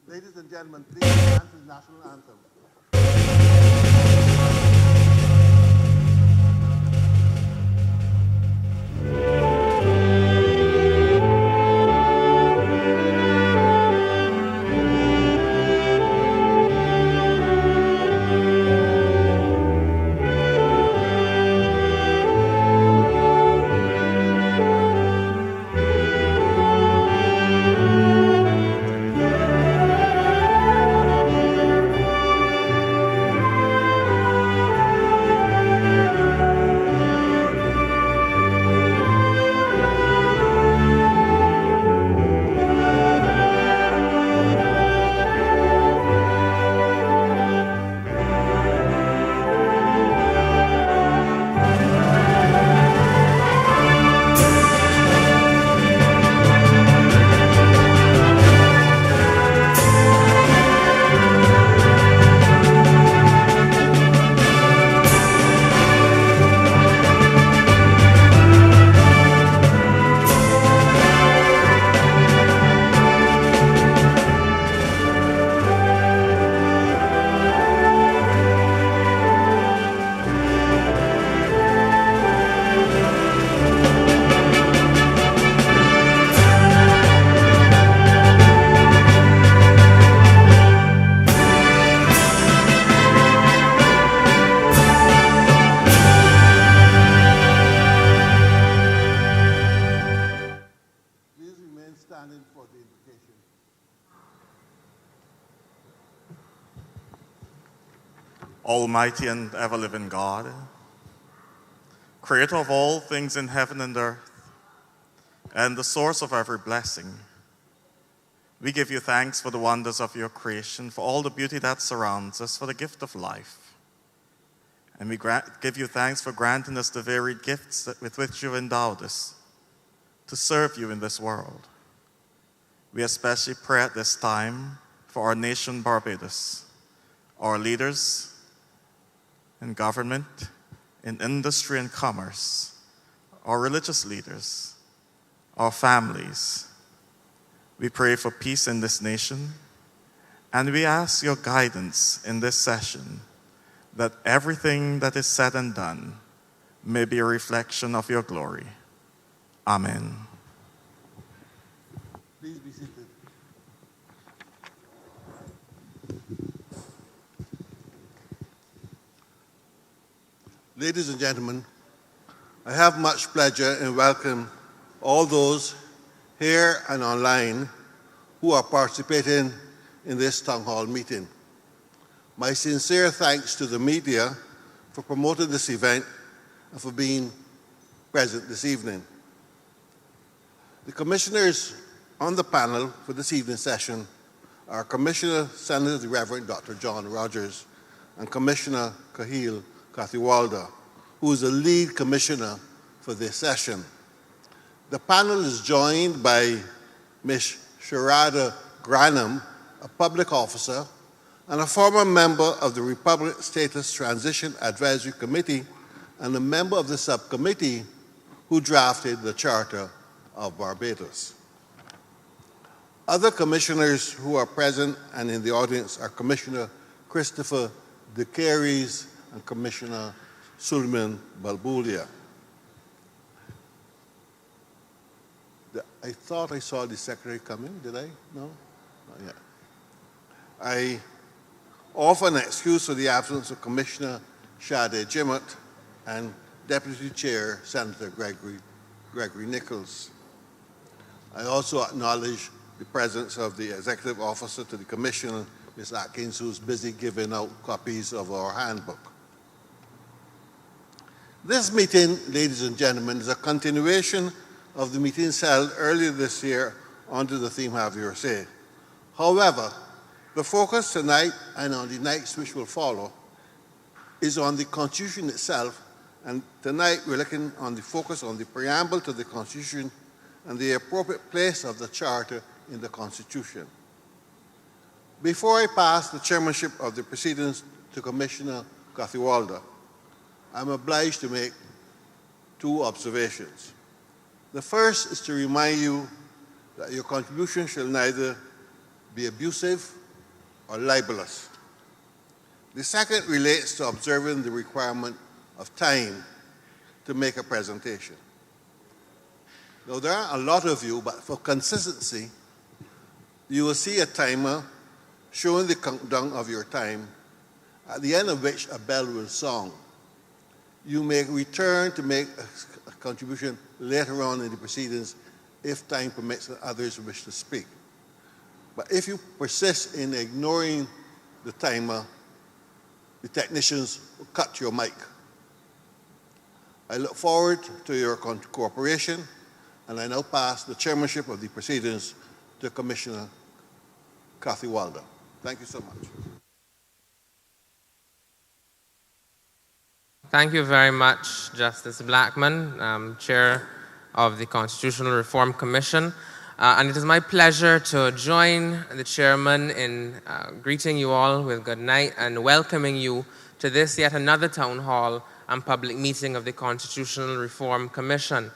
Ladies and gentlemen, please dance the national anthem. Please remain standing for the invocation. Almighty and ever-living God, creator of all things in heaven and earth, and the source of every blessing, we give you thanks for the wonders of your creation, for all the beauty that surrounds us, for the gift of life. And we give you thanks for granting us the varied gifts with which you've endowed us to serve you in this world. We especially pray at this time for our nation Barbados, our leaders in government, in industry and commerce, our religious leaders, our families. We pray for peace in this nation, and we ask your guidance in this session that everything that is said and done may be a reflection of your glory. Amen. Please be seated. Ladies and gentlemen, I have much pleasure in welcoming all those here and online who are participating in this town hall meeting. My sincere thanks to the media for promoting this event and for being present this evening. The commissioners on the panel for this evening's session are Commissioner Senator the Reverend Dr. John Rogers and Commissioner Cahill Kathiwalda, who is the lead commissioner for this session. The panel is joined by Ms. Sharada Granum, a public officer and a former member of the Republic Status Transition Advisory Committee and a member of the subcommittee who drafted the Charter of Barbados. Other commissioners who are present and in the audience are Commissioner Christopher De Caires and Commissioner Suleiman Balboulia. I thought I saw the secretary coming, did I? No? Not yet. I offer an excuse for the absence of Commissioner Shade Jimot and Deputy Chair Senator Gregory Nichols. I also acknowledge the presence of the Executive Officer to the Commission, Ms. Atkins, who's busy giving out copies of our handbook. This meeting, ladies and gentlemen, is a continuation of the meetings held earlier this year under the theme Have Your Say. However, the focus tonight and on the nights which will follow is on the Constitution itself, and tonight we're looking on the focus on the preamble to the Constitution and the appropriate place of the Charter in the Constitution. Before I pass the chairmanship of the proceedings to Commissioner Kathiwalda, I'm obliged to make two observations. The first is to remind you that your contribution shall neither be abusive or libelous. The second relates to observing the requirement of time to make a presentation. Now, there are a lot of you, but for consistency, you will see a timer showing the countdown of your time, at the end of which a bell will sound. You may return to make a contribution later on in the proceedings if time permits and others wish to speak. But if you persist in ignoring the timer, the technicians will cut your mic. I look forward to your cooperation, and I now pass the chairmanship of the proceedings to Commissioner Kathy Wilder. Thank you so much. Thank you very much, Justice Blackman, Chair of the Constitutional Reform Commission. And it is my pleasure to join the Chairman in greeting you all with good night and welcoming you to this yet another town hall and public meeting of the Constitutional Reform Commission.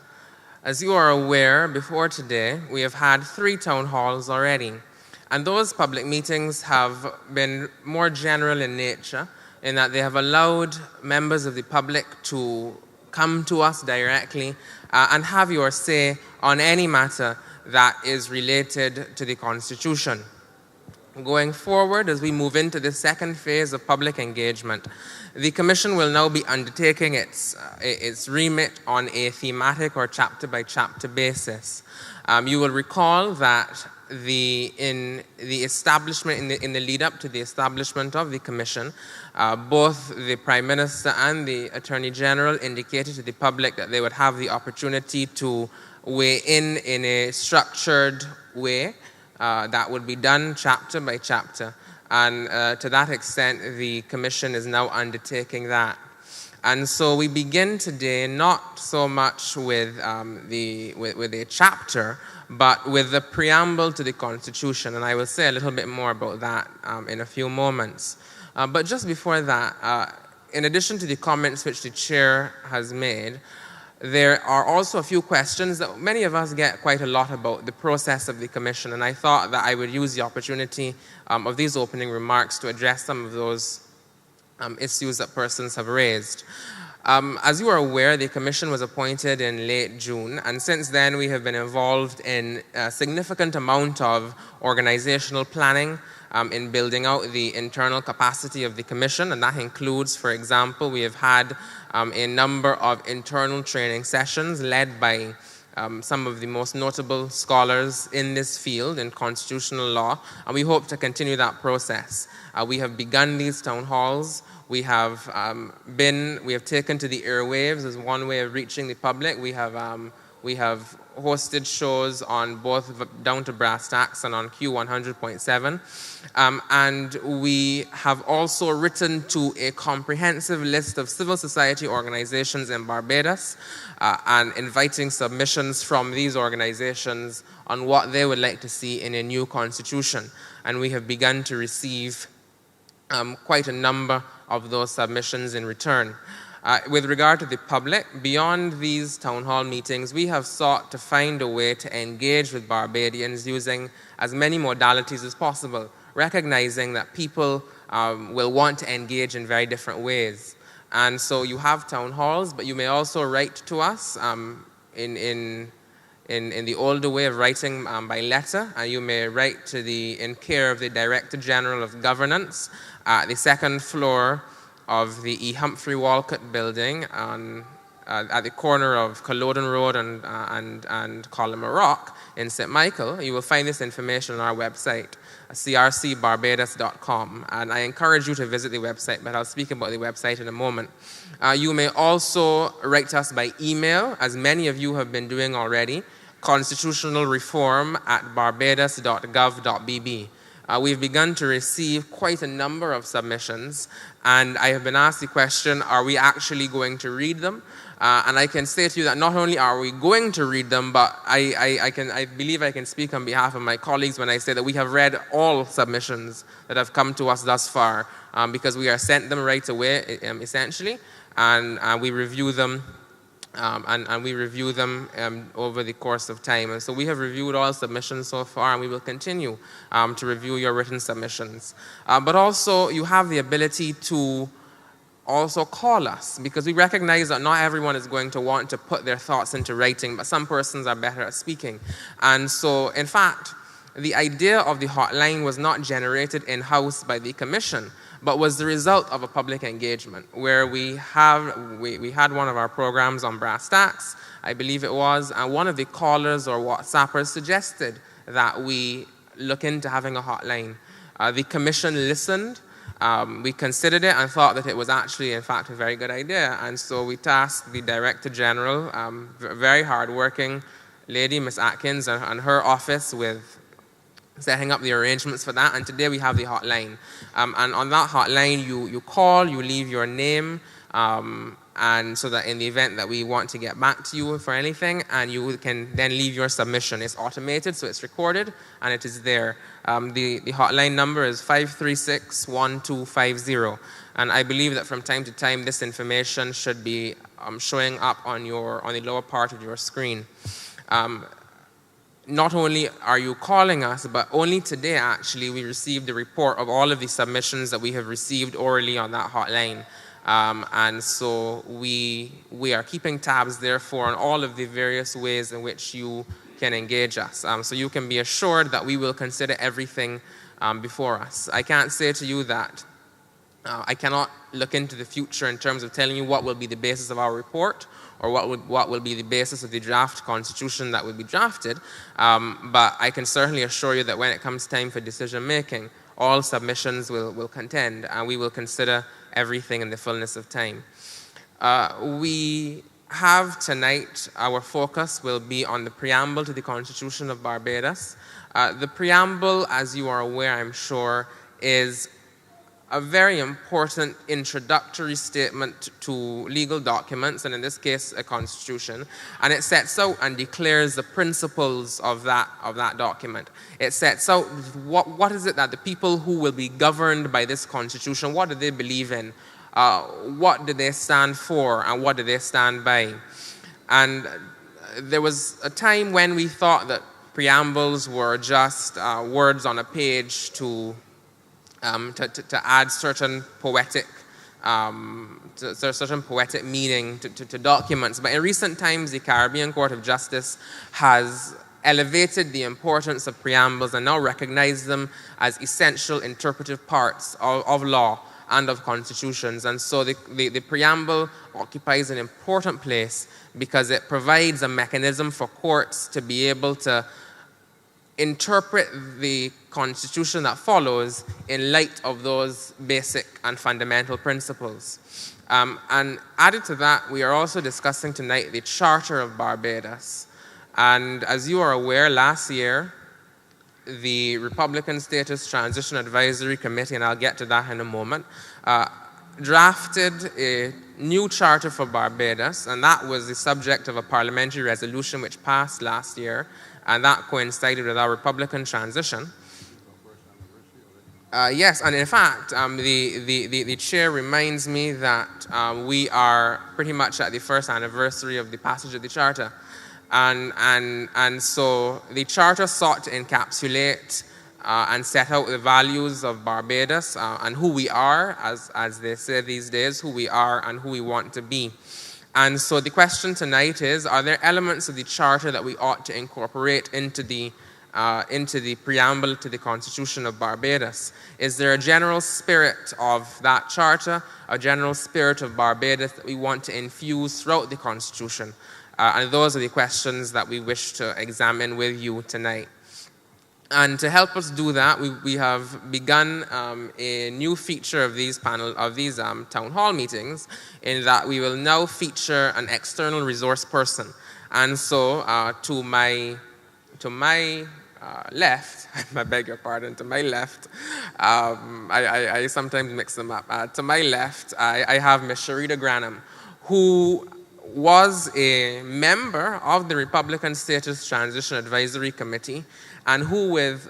As you are aware, before today, we have had 3 town halls already. And those public meetings have been more general in nature in that they have allowed members of the public to come to us directly and have your say on any matter that is related to the Constitution. Going forward, as we move into the second phase of public engagement, the Commission will now be undertaking its remit on a thematic or chapter-by-chapter basis. You will recall that in the lead-up to the establishment of the Commission, both the Prime Minister and the Attorney General indicated to the public that they would have the opportunity to weigh in a structured way that would be done chapter by chapter. And to that extent, the Commission is now undertaking that. And so we begin today not so much with a chapter, but with the preamble to the Constitution. And I will say a little bit more about that in a few moments. But just before that, in addition to the comments which the Chair has made, there are also a few questions that many of us get quite a lot about the process of the Commission. And I thought that I would use the opportunity of these opening remarks to address some of those issues that persons have raised. As you are aware, the Commission was appointed in late June, and since then we have been involved in a significant amount of organizational planning in building out the internal capacity of the Commission, and that includes, for example, we have had a number of internal training sessions led by some of the most notable scholars in this field in constitutional law, and we hope to continue that process. We have begun these town halls. We have taken to the airwaves as one way of reaching the public. We have hosted shows on both Down to Brass Tacks and on Q100.7. And we have also written to a comprehensive list of civil society organizations in Barbados and inviting submissions from these organizations on what they would like to see in a new constitution. And we have begun to receive quite a number of those submissions in return. With regard to the public, beyond these town hall meetings, we have sought to find a way to engage with Barbadians using as many modalities as possible, recognizing that people will want to engage in very different ways. And so you have town halls, but you may also write to us in the older way of writing by letter. You may write in care of the Director General of Governance at the second floor of the E. Humphrey Walcott building at the corner of Culloden Road and Collimer Rock in St. Michael. You will find this information on our website, crcbarbados.com. And I encourage you to visit the website, but I'll speak about the website in a moment. You may also write to us by email, as many of you have been doing already, constitutionalreform@barbados.gov.bb. We've begun to receive quite a number of submissions, and I have been asked the question, are we actually going to read them? And I can say to you that not only are we going to read them, but I believe I can speak on behalf of my colleagues when I say that we have read all submissions that have come to us thus far, because we are sent them right away, essentially, and we review them and we review them over the course of time. And so we have reviewed all submissions so far, and we will continue to review your written submissions. But also, you have the ability to also call us, because we recognize that not everyone is going to want to put their thoughts into writing, but some persons are better at speaking. And so, in fact, the idea of the hotline was not generated in-house by the Commission, but was the result of a public engagement where we had one of our programs on brass tacks, I believe it was, and one of the callers or WhatsAppers suggested that we look into having a hotline. The Commission listened. We considered it and thought that it was actually, in fact, a very good idea. And so we tasked the Director General, very hardworking lady, Ms. Atkins, and her office with setting up the arrangements for that. And today we have the hotline. And on that hotline, you call, you leave your name, and so that in the event that we want to get back to you for anything, and you can then leave your submission. It's automated, so it's recorded, and it is there. The hotline number is 536-1250, and I believe that from time to time this information should be showing up on the lower part of your screen. Not only are you calling us, but only today actually we received the report of all of the submissions that we have received orally on that hotline. And so we are keeping tabs, therefore, on all of the various ways in which you can engage us. So you can be assured that we will consider everything before us. I can't say to you that I cannot look into the future in terms of telling you what will be the basis of our report or what will be the basis of the draft constitution that will be drafted. But I can certainly assure you that when it comes time for decision making, all submissions will contend, and we will consider everything in the fullness of time. We have tonight, our focus will be on the preamble to the Constitution of Barbados. The preamble, as you are aware, I'm sure, is a very important introductory statement to legal documents, and in this case, a constitution. And it sets out and declares the principles of that document. It sets out what is it that the people who will be governed by this constitution, what do they believe in? What do they stand for, and what do they stand by? And there was a time when we thought that preambles were just words on a page to add certain poetic meaning to documents. But in recent times, the Caribbean Court of Justice has elevated the importance of preambles and now recognized them as essential interpretive parts of law and of constitutions. And so the preamble occupies an important place because it provides a mechanism for courts to be able to interpret the constitution that follows in light of those basic and fundamental principles. And added to that, we are also discussing tonight the Charter of Barbados. And as you are aware, last year, the Republican Status Transition Advisory Committee, and I'll get to that in a moment, drafted a new charter for Barbados, and that was the subject of a parliamentary resolution which passed last year, and that coincided with our Republican transition. Yes, and in fact, the chair reminds me that we are pretty much at the first anniversary of the passage of the charter. And so the charter sought to encapsulate and set out the values of Barbados and who we are, as they say these days, who we are and who we want to be. And so the question tonight is, are there elements of the charter that we ought to incorporate into the preamble to the Constitution of Barbados? Is there a general spirit of that charter, a general spirit of Barbados that we want to infuse throughout the Constitution? And those are the questions that we wish to examine with you tonight. And to help us do that, we have begun a new feature of these town hall meetings, in that we will now feature an external resource person. And so to my left, I beg your pardon, to my left, I sometimes mix them up. To my left, I have Ms. Sharita Granham, who was a member of the Republican Status Transition Advisory Committee, and who with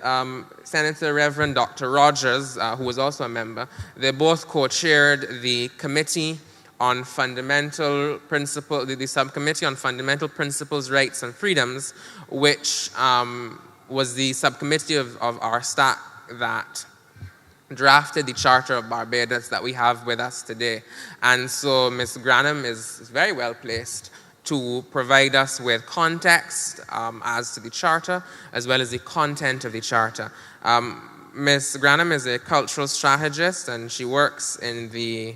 Senator Reverend Dr. Rogers, who was also a member, they both co-chaired the Committee on fundamental principle, the subcommittee on fundamental principles, rights, and freedoms, which was the subcommittee of our STAC that drafted the Charter of Barbados that we have with us today. And so Ms. Granum is very well placed to provide us with context as to the Charter, as well as the content of the Charter. Ms. Granum is a cultural strategist, and she works in the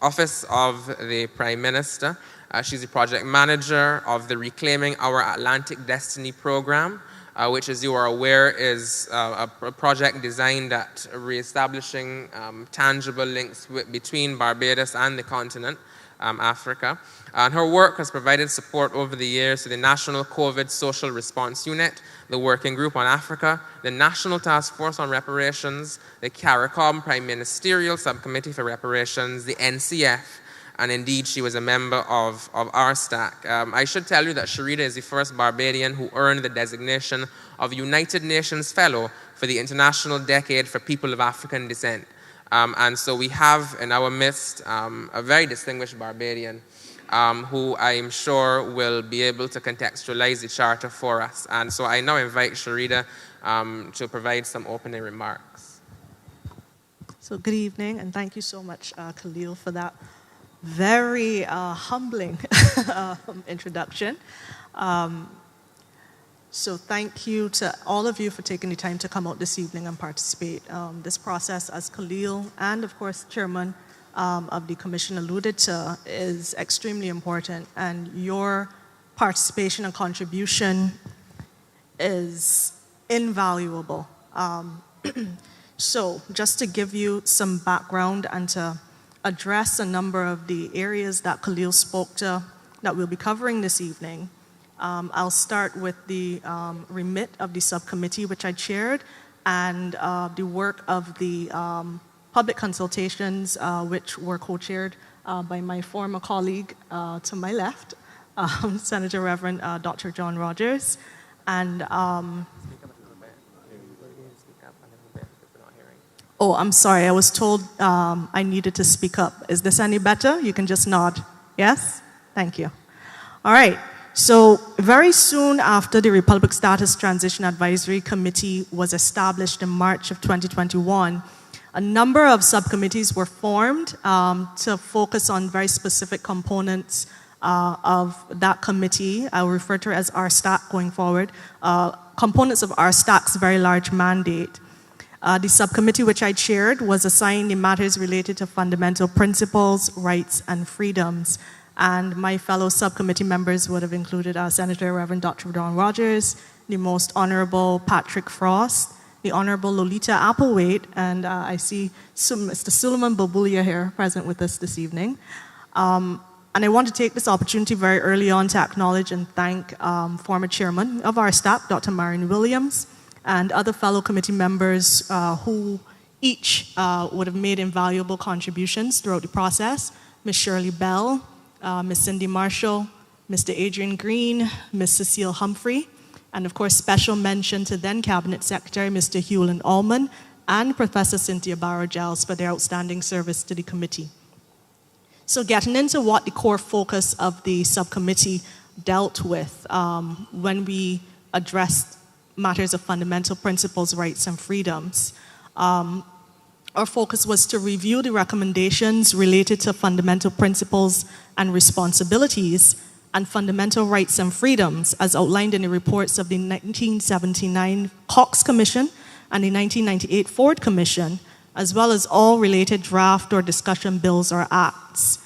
Office of the Prime Minister. She's the project manager of the Reclaiming Our Atlantic Destiny program, which, as you are aware, is a project designed at reestablishing tangible links between Barbados and the continent, Africa. And her work has provided support over the years to the National COVID Social Response Unit, the Working Group on Africa, the National Task Force on Reparations, the CARICOM Prime Ministerial Subcommittee for Reparations, the NCF, and indeed she was a member of our STAC. I should tell you that Sharita is the first Barbadian who earned the designation of United Nations Fellow for the International Decade for People of African Descent. And so we have in our midst a very distinguished Barbadian who I'm sure will be able to contextualize the Charter for us. And so I now invite Sharita to provide some opening remarks. So good evening, and thank you so much, Khalil, for that very humbling introduction. So thank you to all of you for taking the time to come out this evening and participate. This process, as Khalil and of course Chairman of the Commission alluded to, is extremely important, and your participation and contribution is invaluable. So just to give you some background and to address a number of the areas that Khalil spoke to that we'll be covering this evening, I'll start with the remit of the subcommittee which I chaired, and the work of the public consultations which were co-chaired by my former colleague to my left, Senator Reverend Dr. John Rogers. And oh, I'm sorry, I was told I needed to speak up. Is this any better? You can just nod. Yes? Thank you. All right. So very soon after the Republic Status Transition Advisory Committee was established in March of 2021, a number of subcommittees were formed to focus on very specific components of that committee. I will refer to it as RSTAC going forward, components of RSTAC's very large mandate. The subcommittee which I chaired was assigned the matters related to fundamental principles, rights, and freedoms. And my fellow subcommittee members would have included Senator Reverend Dr. John Rogers, the Most Honorable Patrick Frost, the Honorable Lolita Applewhite, and I see Mr. Suleiman Bulbulia here present with us this evening. And I want to take this opportunity very early on to acknowledge and thank former chairman of our staff, Dr. Marion Williams, and other fellow committee members who each would have made invaluable contributions throughout the process. Ms. Shirley Bell, Ms. Cindy Marshall, Mr. Adrian Green, Ms. Cecile Humphrey, and of course special mention to then Cabinet Secretary Mr. Hewlin Allman and Professor Cynthia Barrow-Giles for their outstanding service to the committee. So getting into what the core focus of the subcommittee dealt with when we addressed matters of fundamental principles, rights, and freedoms. Our focus was to review the recommendations related to fundamental principles and responsibilities and fundamental rights and freedoms as outlined in the reports of the 1979 Cox Commission and the 1998 Ford Commission, as well as all related draft or discussion bills or acts,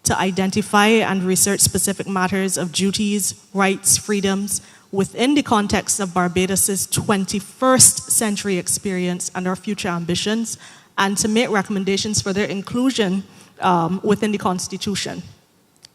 to identify and research specific matters of duties, rights, freedoms within the context of Barbados's 21st century experience and our future ambitions, and to make recommendations for their inclusion within the Constitution,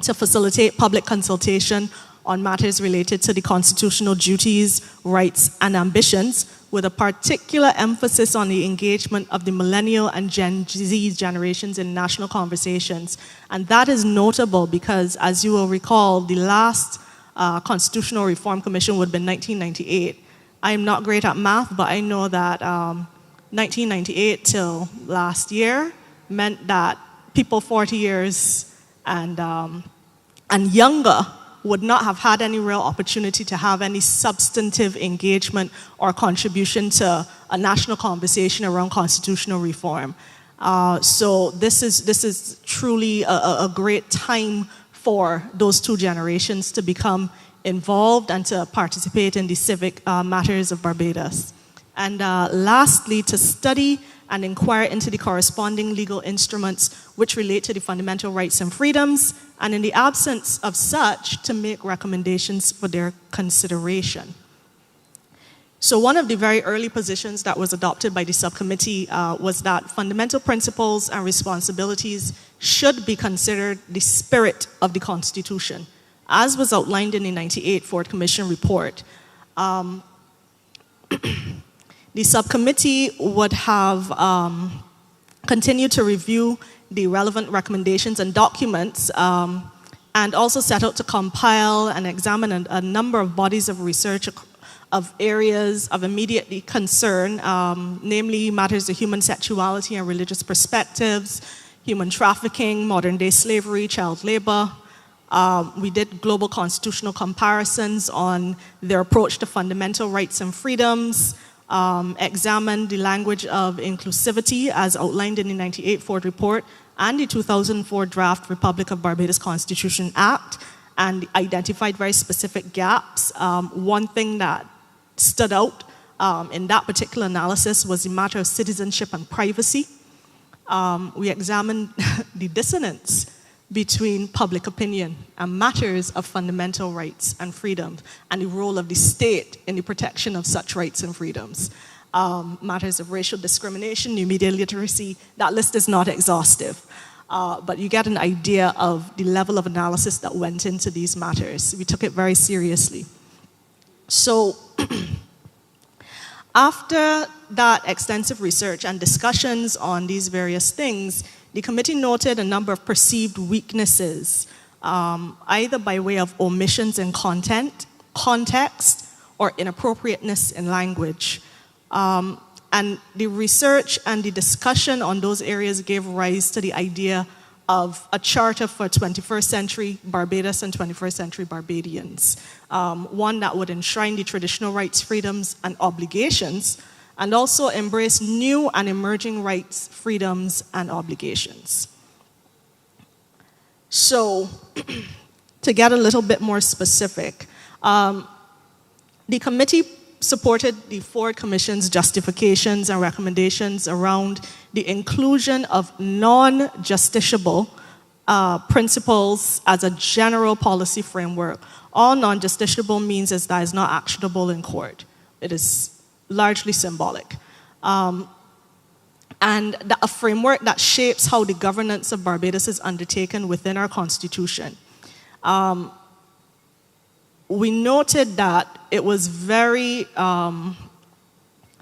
to facilitate public consultation on matters related to the constitutional duties, rights, and ambitions, with a particular emphasis on the engagement of the millennial and Gen Z generations in national conversations. And that is notable because, as you will recall, the last Constitutional Reform Commission would have been 1998. I am not great at math, but I know that 1998 till last year meant that people 40 years and younger would not have had any real opportunity to have any substantive engagement or contribution to a national conversation around constitutional reform. So this is truly a great time for those two generations to become involved and to participate in the civic matters of Barbados. And lastly, to study and inquire into the corresponding legal instruments which relate to the fundamental rights and freedoms, and in the absence of such, to make recommendations for their consideration. So one of the very early positions that was adopted by the subcommittee was that fundamental principles and responsibilities should be considered the spirit of the Constitution, as was outlined in the 1998 Ford Commission report. The subcommittee would have continued to review the relevant recommendations and documents and also set out to compile and examine a number of bodies of research of areas of immediate concern, namely matters of human sexuality and religious perspectives, human trafficking, modern-day slavery, child labor. We did global constitutional comparisons on their approach to fundamental rights and freedoms, examined the language of inclusivity as outlined in the 1998 Ford report and the 2004 draft Republic of Barbados Constitution Act, and identified very specific gaps. One thing that stood out in that particular analysis was the matter of citizenship and privacy. We examined the dissonance between public opinion and matters of fundamental rights and freedoms, and the role of the state in the protection of such rights and freedoms. Matters of racial discrimination, new media literacy, that list is not exhaustive. But you get an idea of the level of analysis that went into these matters. We took it very seriously. So after that extensive research and discussions on these various things, the committee noted a number of perceived weaknesses, either by way of omissions in content, context, or inappropriateness in language. And the research and the discussion on those areas gave rise to the idea of a charter for 21st century Barbados and 21st century Barbadians, one that would enshrine the traditional rights, freedoms, and obligations, and also embrace new and emerging rights, freedoms, and obligations. So, to get a little bit more specific, the committee supported the Ford Commission's justifications and recommendations around the inclusion of non-justiciable principles as a general policy framework. All non-justiciable means is that it's not actionable in court. It is largely symbolic. And a framework that shapes how the governance of Barbados is undertaken within our constitution. We noted that it was very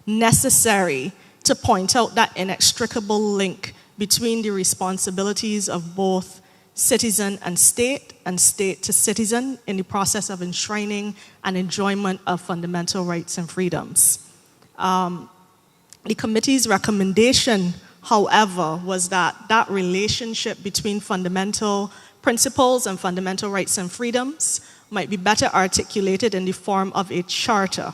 necessary to point out that inextricable link between the responsibilities of both citizen and state to citizen in the process of enshrining and enjoyment of fundamental rights and freedoms. The committee's recommendation, however, was that that relationship between fundamental principles and fundamental rights and freedoms might be better articulated in the form of a charter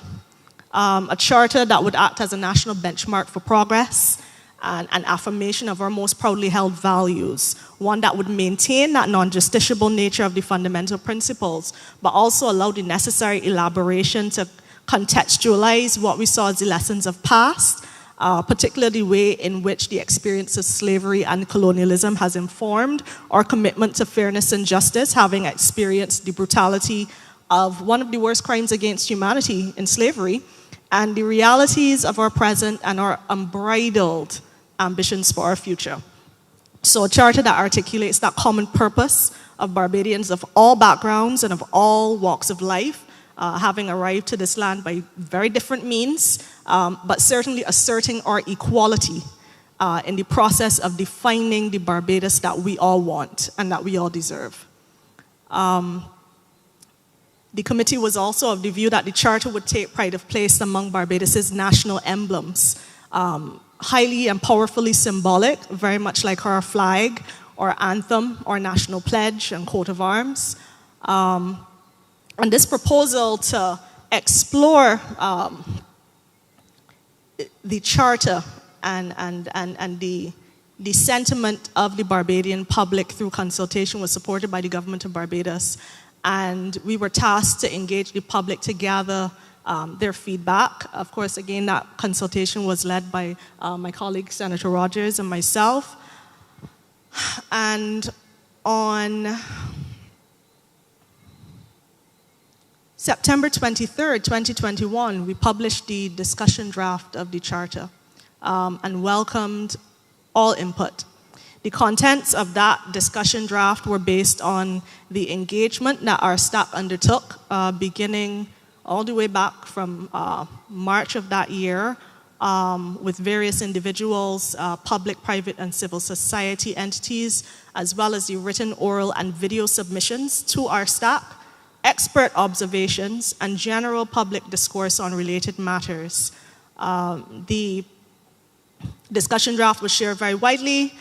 that would act as a national benchmark for progress and an affirmation of our most proudly held values, one that would maintain that non-justiciable nature of the fundamental principles, but also allow the necessary elaboration to contextualize what we saw as the lessons of past, particularly the way in which the experience of slavery and colonialism has informed our commitment to fairness and justice, having experienced the brutality of one of the worst crimes against humanity in slavery, and the realities of our present and our unbridled ambitions for our future. So a charter that articulates that common purpose of Barbadians of all backgrounds and of all walks of life, having arrived to this land by very different means, but certainly asserting our equality in the process of defining the Barbados that we all want and that we all deserve. The committee was also of the view that the charter would take pride of place among Barbados's national emblems, highly and powerfully symbolic, very much like our flag our anthem, our national pledge, and coat of arms. And this proposal to explore the charter and the sentiment of the Barbadian public through consultation was supported by the government of Barbados. And we were tasked to engage the public to gather their feedback. Of course, again, that consultation was led by my colleague, Senator Rogers, and myself. And on September 23rd, 2021, we published the discussion draft of the charter and welcomed all input. The contents of that discussion draft were based on the engagement that our staff undertook beginning all the way back from March of that year with various individuals, public, private, and civil society entities, as well as the written, oral, and video submissions to our staff, expert observations, and general public discourse on related matters. The discussion draft was shared very widely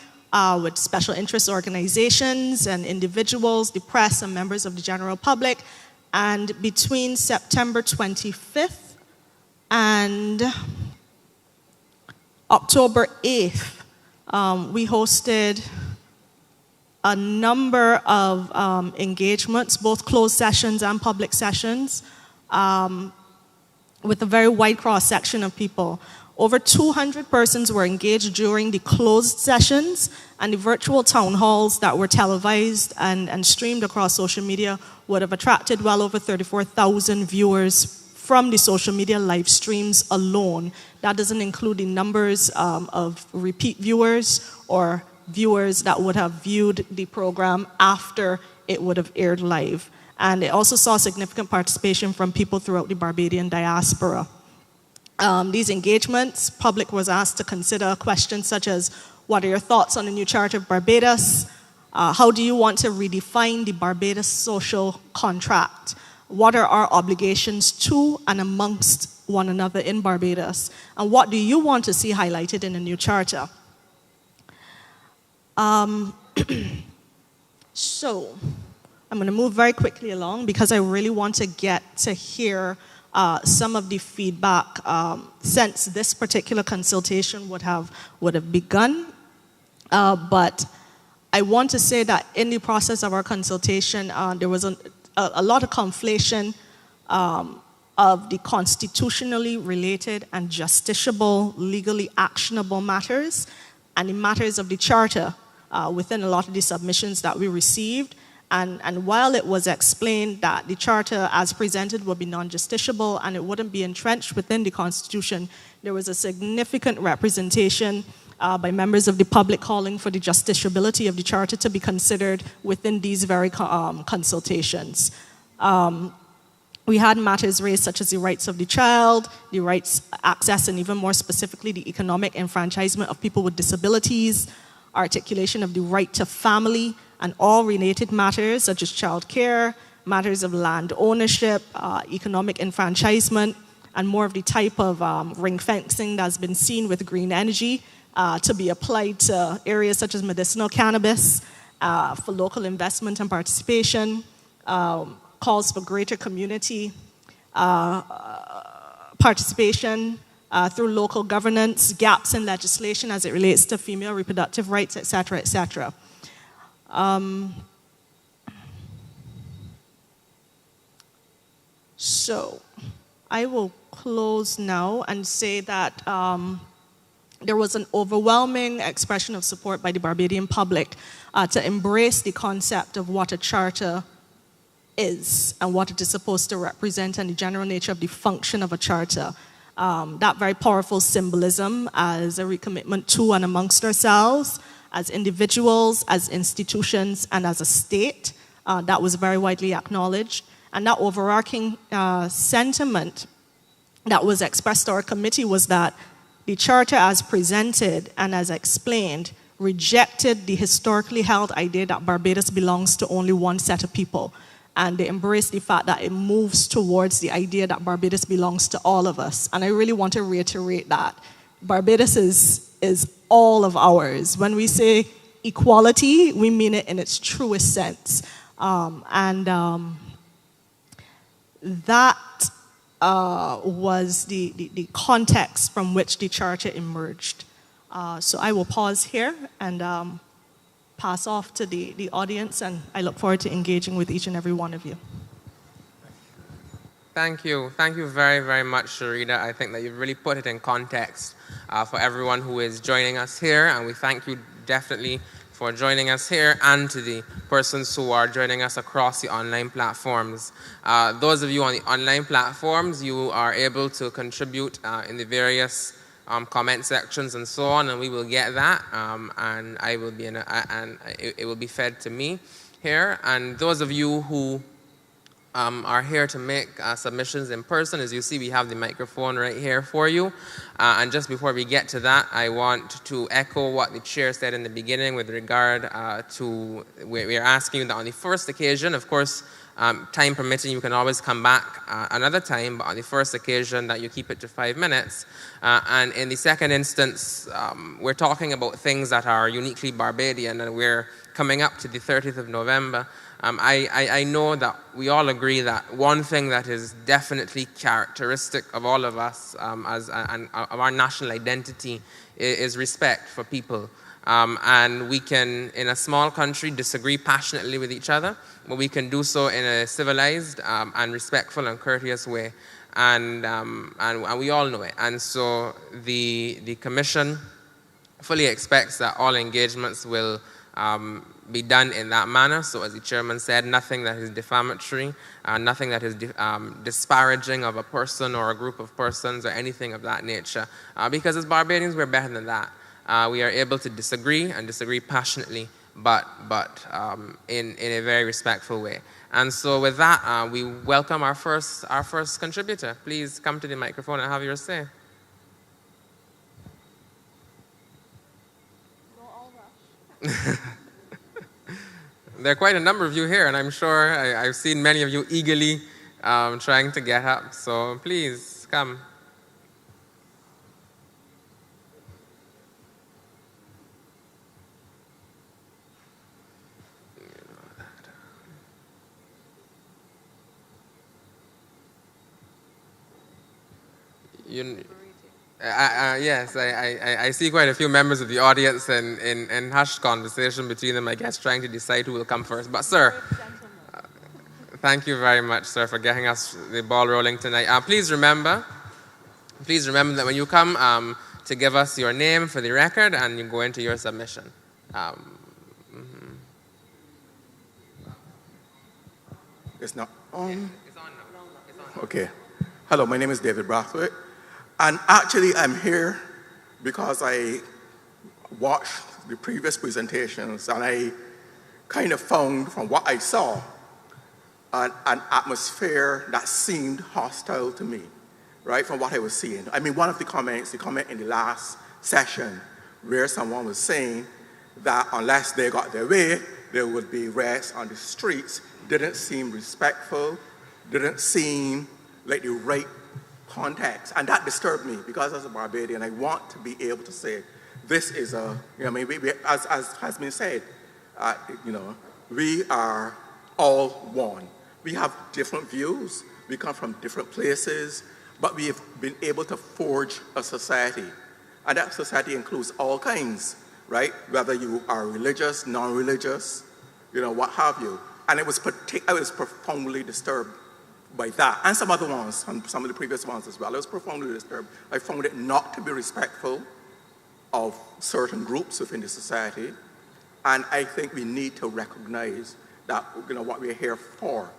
with special interest organizations and individuals, the press, and members of the general public. And between September 25th and October 8th, we hosted a number of engagements, both closed sessions and public sessions, with a very wide cross-section of people. Over 200 persons were engaged during the closed sessions, and the virtual town halls that were televised and streamed across social media would have attracted well over 34,000 viewers from the social media live streams alone. That doesn't include the numbers of repeat viewers or viewers that would have viewed the program after it would have aired live. And it also saw significant participation from people throughout the Barbadian diaspora. These engagements, public was asked to consider questions such as, what are your thoughts on the new Charter of Barbados? How do you want to redefine the Barbados social contract? What are our obligations to and amongst one another in Barbados? And what do you want to see highlighted in the new Charter? So, I'm going to move very quickly along because I really want to get to hear some of the feedback since this particular consultation would have begun. But I want to say that in the process of our consultation, there was a lot of conflation of the constitutionally related and justiciable, legally actionable matters and the matters of the Charter within a lot of the submissions that we received. And while it was explained that the Charter as presented would be non-justiciable and it wouldn't be entrenched within the Constitution, there was a significant representation by members of the public calling for the justiciability of the Charter to be considered within these very consultations. We had matters raised such as the rights of the child, the rights, access, and even more specifically, the economic enfranchisement of people with disabilities, articulation of the right to family, and all related matters such as child care, matters of land ownership, economic enfranchisement, and more of the type of ring fencing that's been seen with green energy to be applied to areas such as medicinal cannabis for local investment and participation, calls for greater community participation through local governance, gaps in legislation as it relates to female reproductive rights, et cetera, et cetera. So I will close now and say that there was an overwhelming expression of support by the Barbadian public to embrace the concept of what a charter is and what it is supposed to represent and the general nature of the function of a charter. That very powerful symbolism as a recommitment to and amongst ourselves, as individuals, as institutions, and as a state, that was very widely acknowledged. And that overarching sentiment that was expressed to our committee was that the Charter as presented and as explained rejected the historically held idea that Barbados belongs to only one set of people. And they embraced the fact that it moves towards the idea that Barbados belongs to all of us. And I really want to reiterate that. Barbados is all of ours. When we say equality, we mean it in its truest sense. That was the context from which the charter emerged. So I will pause here and pass off to the audience, and I look forward to engaging with each and every one of you. Thank you. Thank you very, very much, Sharida. I think that you've really put it in context for everyone who is joining us here, and we thank you definitely for joining us here and to the persons who are joining us across the online platforms. Those of you on the online platforms, you are able to contribute in the various comment sections and so on, and we will get that, and I will be and it will be fed to me here. And those of you who are here to make submissions in person, as you see, we have the microphone right here for you. And just before we get to that, I want to echo what the chair said in the beginning with regard to, we are asking you that on the first occasion, of course, time permitting, you can always come back another time, but on the first occasion that you keep it to 5 minutes. And in the second instance, we're talking about things that are uniquely Barbadian, and we're coming up to the 30th of November. I know that we all agree that one thing that is definitely characteristic of all of us and of our national identity is respect for people. And we can, in a small country, disagree passionately with each other, but we can do so in a civilized and respectful and courteous way. And we all know it. And so the Commission fully expects that all engagements will be done in that manner. So as the chairman said, nothing that is defamatory, nothing that is disparaging of a person or a group of persons or anything of that nature. Because as Barbadians, we're better than that. We are able to disagree and disagree passionately, but in a very respectful way. And so with that, we welcome our first contributor. Please come to the microphone and have your say. There are quite a number of you here, and I'm sure I've seen many of you eagerly trying to get up. So please, come. Yes, I see quite a few members of the audience and in hushed conversation between them, I guess, trying to decide who will come first. But sir, thank you very much, sir, for getting us the ball rolling tonight. Please remember that when you come to give us your name for the record and you go into your submission. It's not on? It's on now. Okay. Hello, my name is David Brathwaite. And actually, I'm here because I watched the previous presentations and I kind of found from what I saw an atmosphere that seemed hostile to me, right, from what I was seeing. I mean, one of the comments, the comment in the last session where someone was saying that unless they got their way, there would be riots on the streets, didn't seem respectful, didn't seem like the right context, and that disturbed me because as a Barbadian, I want to be able to say, this is a, you know, as has been said, we are all one. We have different views, we come from different places, but we have been able to forge a society, and that society includes all kinds, right? Whether you are religious, non-religious, what have you. And I was profoundly disturbed by that, and some other ones, and some of the previous ones as well. I was profoundly disturbed. I found it not to be respectful of certain groups within the society, and I think we need to recognize that, what we're here for,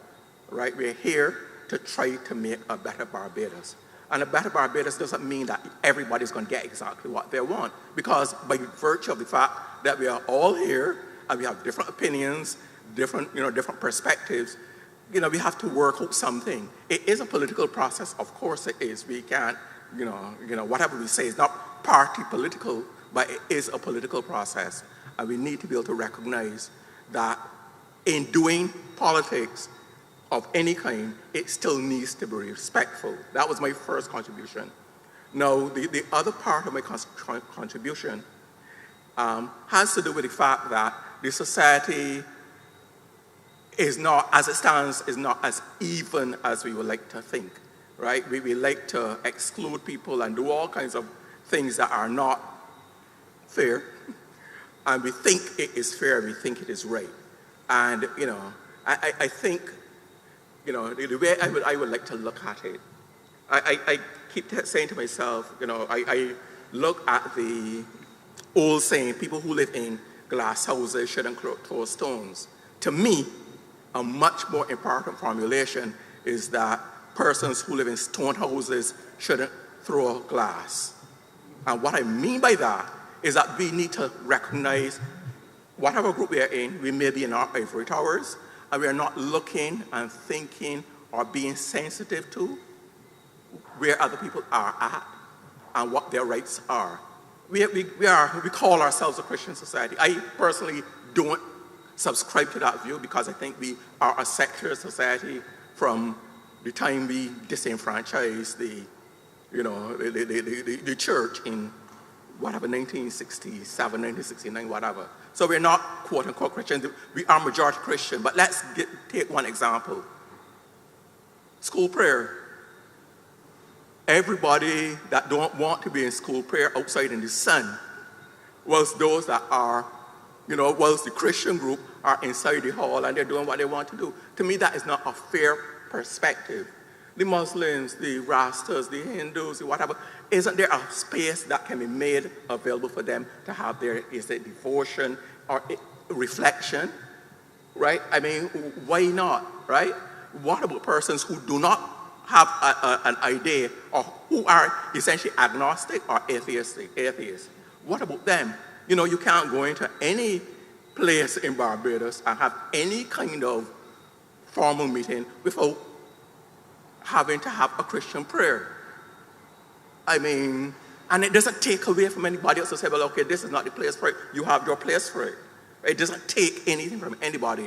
right? We're here to try to make a better Barbados. And a better Barbados doesn't mean that everybody's going to get exactly what they want, because by virtue of the fact that we are all here and we have different opinions, different perspectives, we have to work out something. It is a political process, of course it is. We can't, whatever we say is not party political, but it is a political process. And we need to be able to recognize that in doing politics of any kind, it still needs to be respectful. That was my first contribution. Now, the other part of my contribution has to do with the fact that the society is not, as it stands, is not as even as we would like to think, right? We like to exclude people and do all kinds of things that are not fair, and we think it is fair, we think it is right. And, I think, the way I would like to look at it, I keep saying to myself, I look at the old saying, people who live in glass houses shouldn't throw stones. To me, a much more important formulation is that persons who live in stone houses shouldn't throw glass. And what I mean by that is that we need to recognize whatever group we are in, we may be in our ivory towers, and we are not looking and thinking or being sensitive to where other people are at and what their rights are. We call ourselves a Christian society. I personally don't subscribe to that view because I think we are a secular society from the time we disenfranchised the church in whatever, 1967, 1969, whatever. So we're not quote unquote Christian, we are majority Christian. But let's take one example. School prayer. Everybody that don't want to be in school prayer outside in the sun, whilst those that are, whilst the Christian group are inside the hall and they're doing what they want to do. To me, that is not a fair perspective. The Muslims, the Rastas, the Hindus, the whatever, isn't there a space that can be made available for them to have their, is it devotion or reflection, right? I mean, why not, right? What about persons who do not have an idea or who are essentially agnostic or atheists? What about them? You can't go into any place in Barbados and have any kind of formal meeting without having to have a Christian prayer. I mean, and it doesn't take away from anybody else to say, well, okay, this is not the place for it. You have your place for it. It doesn't take anything from anybody.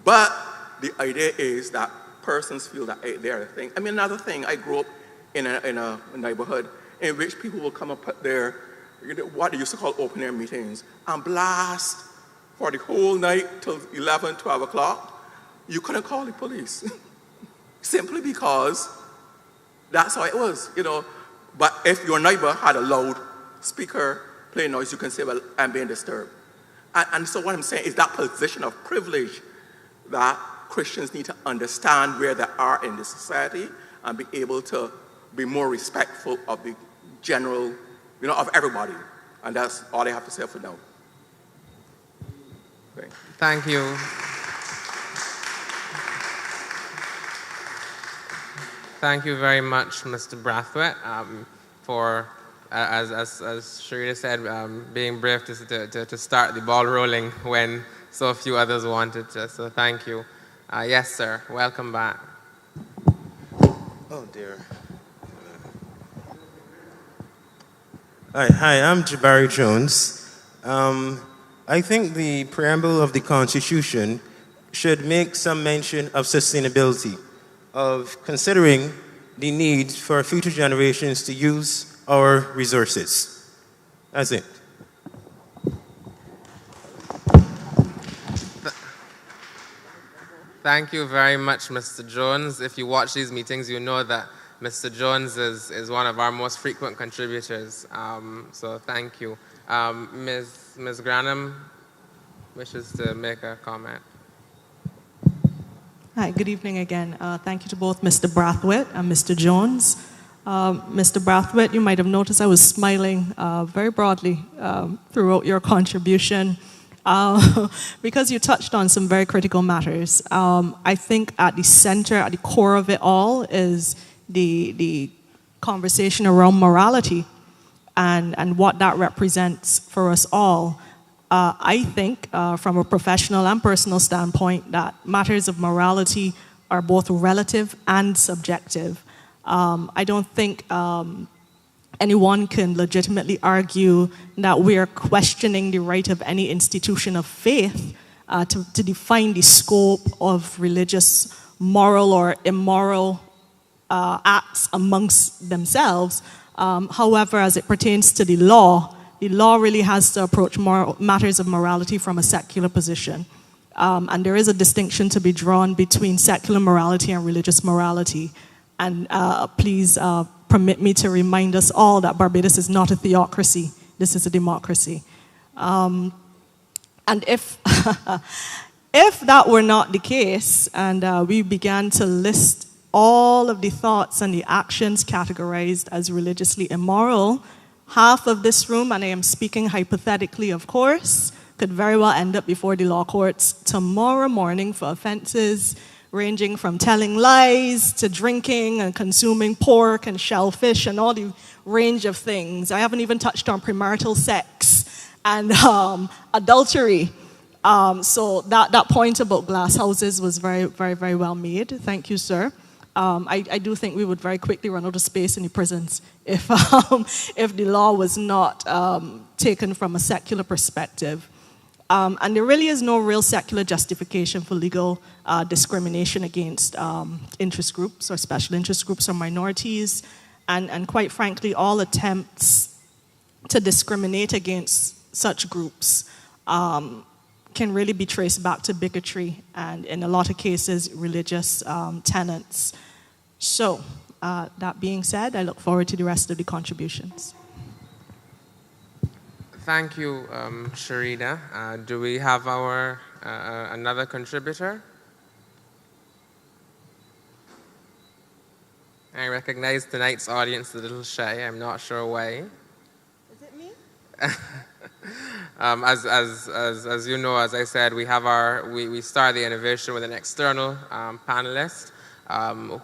But the idea is that persons feel that they're a thing. I mean, another thing, I grew up in a neighborhood in which people will come up there, what they used to call open air meetings, and blast for the whole night till 11, 12 o'clock. You couldn't call the police. Simply because that's how it was, But if your neighbor had a loud speaker playing noise, you can say, well, I'm being disturbed. And so what I'm saying is that position of privilege that Christians need to understand where they are in the society and be able to be more respectful of the general, of everybody. And that's all I have to say for now. Okay. Thank you. Thank you very much, Mr. Brathwaite, for, as Sharita said, being brave to start the ball rolling when so few others wanted to. So thank you. Yes, sir. Welcome back. Oh, dear. Hi, I'm Jabari Jones. I think the preamble of the Constitution should make some mention of sustainability, of considering the need for future generations to use our resources. That's it. Thank you very much, Mr. Jones. If you watch these meetings, you know that Mr. Jones is one of our most frequent contributors. So thank you. Ms. Granham wishes to make a comment. Hi, good evening again. Thank you to both Mr. Brathwaite and Mr. Jones. Mr. Brathwaite, you might have noticed I was smiling very broadly throughout your contribution because you touched on some very critical matters. I think at the center, at the core of it all is the conversation around morality and what that represents for us all. I think from a professional and personal standpoint that matters of morality are both relative and subjective. I don't think anyone can legitimately argue that we are questioning the right of any institution of faith to define the scope of religious, moral or immoral acts amongst themselves. However, as it pertains to the law, The law really has to approach matters of morality from a secular position. And there is a distinction to be drawn between secular morality and religious morality. And please permit me to remind us all that Barbados is not a theocracy. This is a democracy. And if, if that were not the case, and we began to list all of the thoughts and the actions categorized as religiously immoral, half of this room, and I am speaking hypothetically, of course, could very well end up before the law courts tomorrow morning for offenses ranging from telling lies to drinking and consuming pork and shellfish and all the range of things. I haven't even touched on premarital sex and adultery. So that point about glass houses was very, very, very well made. Thank you, sir. I do think we would very quickly run out of space in the prisons if the law was not taken from a secular perspective. And there really is no real secular justification for legal discrimination against interest groups or special interest groups or minorities. And quite frankly, all attempts to discriminate against such groups can really be traced back to bigotry and, in a lot of cases, religious tenets. So, that being said, I look forward to the rest of the contributions. Thank you, Sharida. Do we have our another contributor? I recognize tonight's audience is a little shy. I'm not sure why. Is it me? As you know, as I said, we have we start the innovation with an external panelist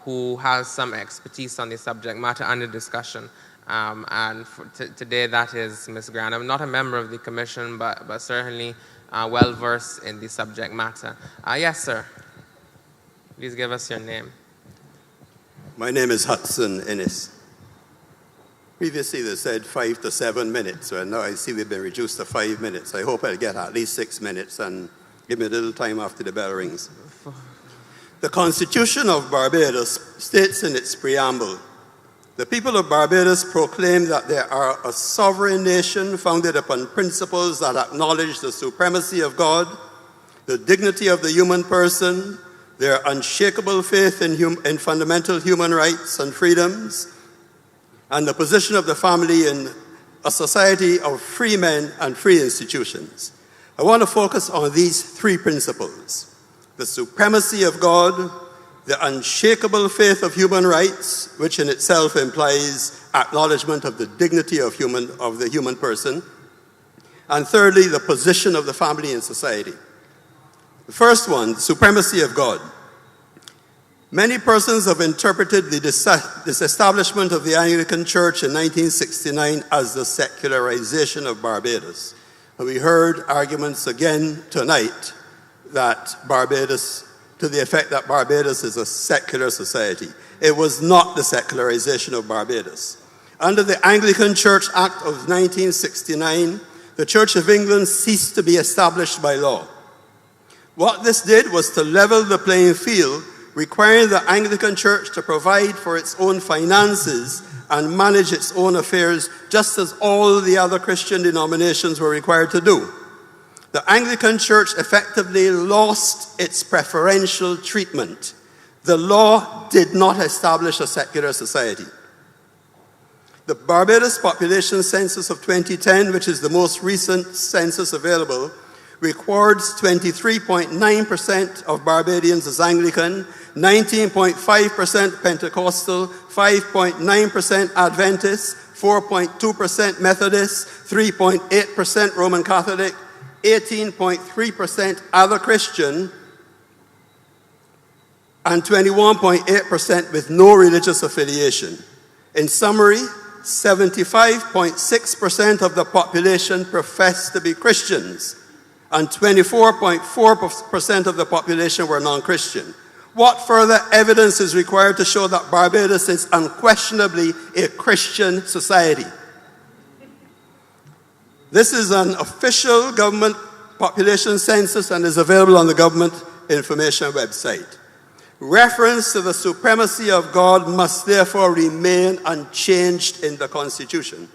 who has some expertise on the subject matter under discussion. And today that is Ms. Grant. I'm not a member of the commission, but certainly well versed in the subject matter. Yes, sir. Please give us your name. My name is Hudson Ennis. Previously they said 5 to 7 minutes, so now I see we've been reduced to 5 minutes. I hope I'll get at least 6 minutes and give me a little time after the bell rings. The Constitution of Barbados states in its preamble, the people of Barbados proclaim that they are a sovereign nation founded upon principles that acknowledge the supremacy of God, the dignity of the human person, their unshakable faith in fundamental human rights and freedoms, and the position of the family in a society of free men and free institutions. I want to focus on these three principles: the supremacy of God, the unshakable faith of human rights, which in itself implies acknowledgement of the dignity of the human person, and thirdly, the position of the family in society. The first one, the supremacy of God. Many persons have interpreted the disestablishment of the Anglican Church in 1969 as the secularization of Barbados. And we heard arguments again tonight that Barbados, to the effect that Barbados is a secular society. It was not the secularization of Barbados. Under the Anglican Church Act of 1969, the Church of England ceased to be established by law. What this did was to level the playing field, requiring the Anglican Church to provide for its own finances and manage its own affairs, just as all the other Christian denominations were required to do. The Anglican Church effectively lost its preferential treatment. The law did not establish a secular society. The Barbados Population Census of 2010, which is the most recent census available, records 23.9% of Barbadians as Anglican, 19.5% Pentecostal, 5.9% Adventist, 4.2% Methodist, 3.8% Roman Catholic, 18.3% other Christian, and 21.8% with no religious affiliation. In summary, 75.6% of the population profess to be Christians, and 24.4% of the population were non-Christian. What further evidence is required to show that Barbados is unquestionably a Christian society? This is an official government population census and is available on the government information website. Reference to the supremacy of God must therefore remain unchanged in the Constitution.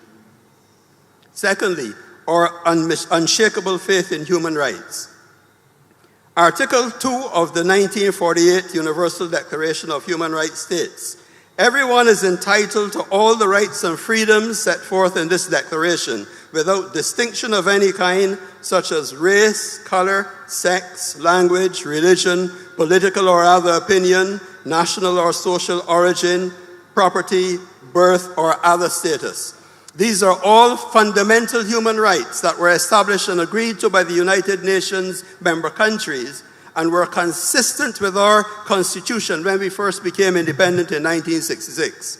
Secondly, our unshakable faith in human rights. Article 2 of the 1948 Universal Declaration of Human Rights states, "Everyone is entitled to all the rights and freedoms set forth in this declaration without distinction of any kind, such as race, color, sex, language, religion, political or other opinion, national or social origin, property, birth, or other status." These are all fundamental human rights that were established and agreed to by the United Nations member countries and were consistent with our Constitution when we first became independent in 1966.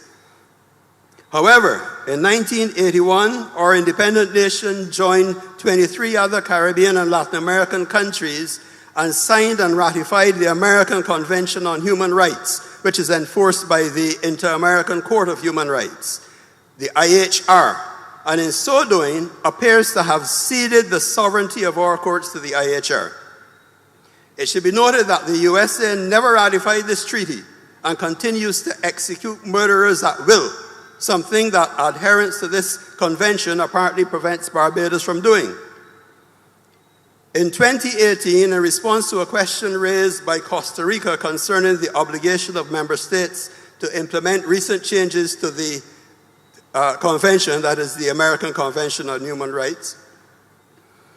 However, in 1981, our independent nation joined 23 other Caribbean and Latin American countries and signed and ratified the American Convention on Human Rights, which is enforced by the Inter-American Court of Human Rights, the IHR, and in so doing appears to have ceded the sovereignty of our courts to the IHR. It should be noted that the USA never ratified this treaty and continues to execute murderers at will, something that adherence to this convention apparently prevents Barbados from doing. In 2018, in response to a question raised by Costa Rica concerning the obligation of member states to implement recent changes to the convention, that is the American Convention on Human Rights,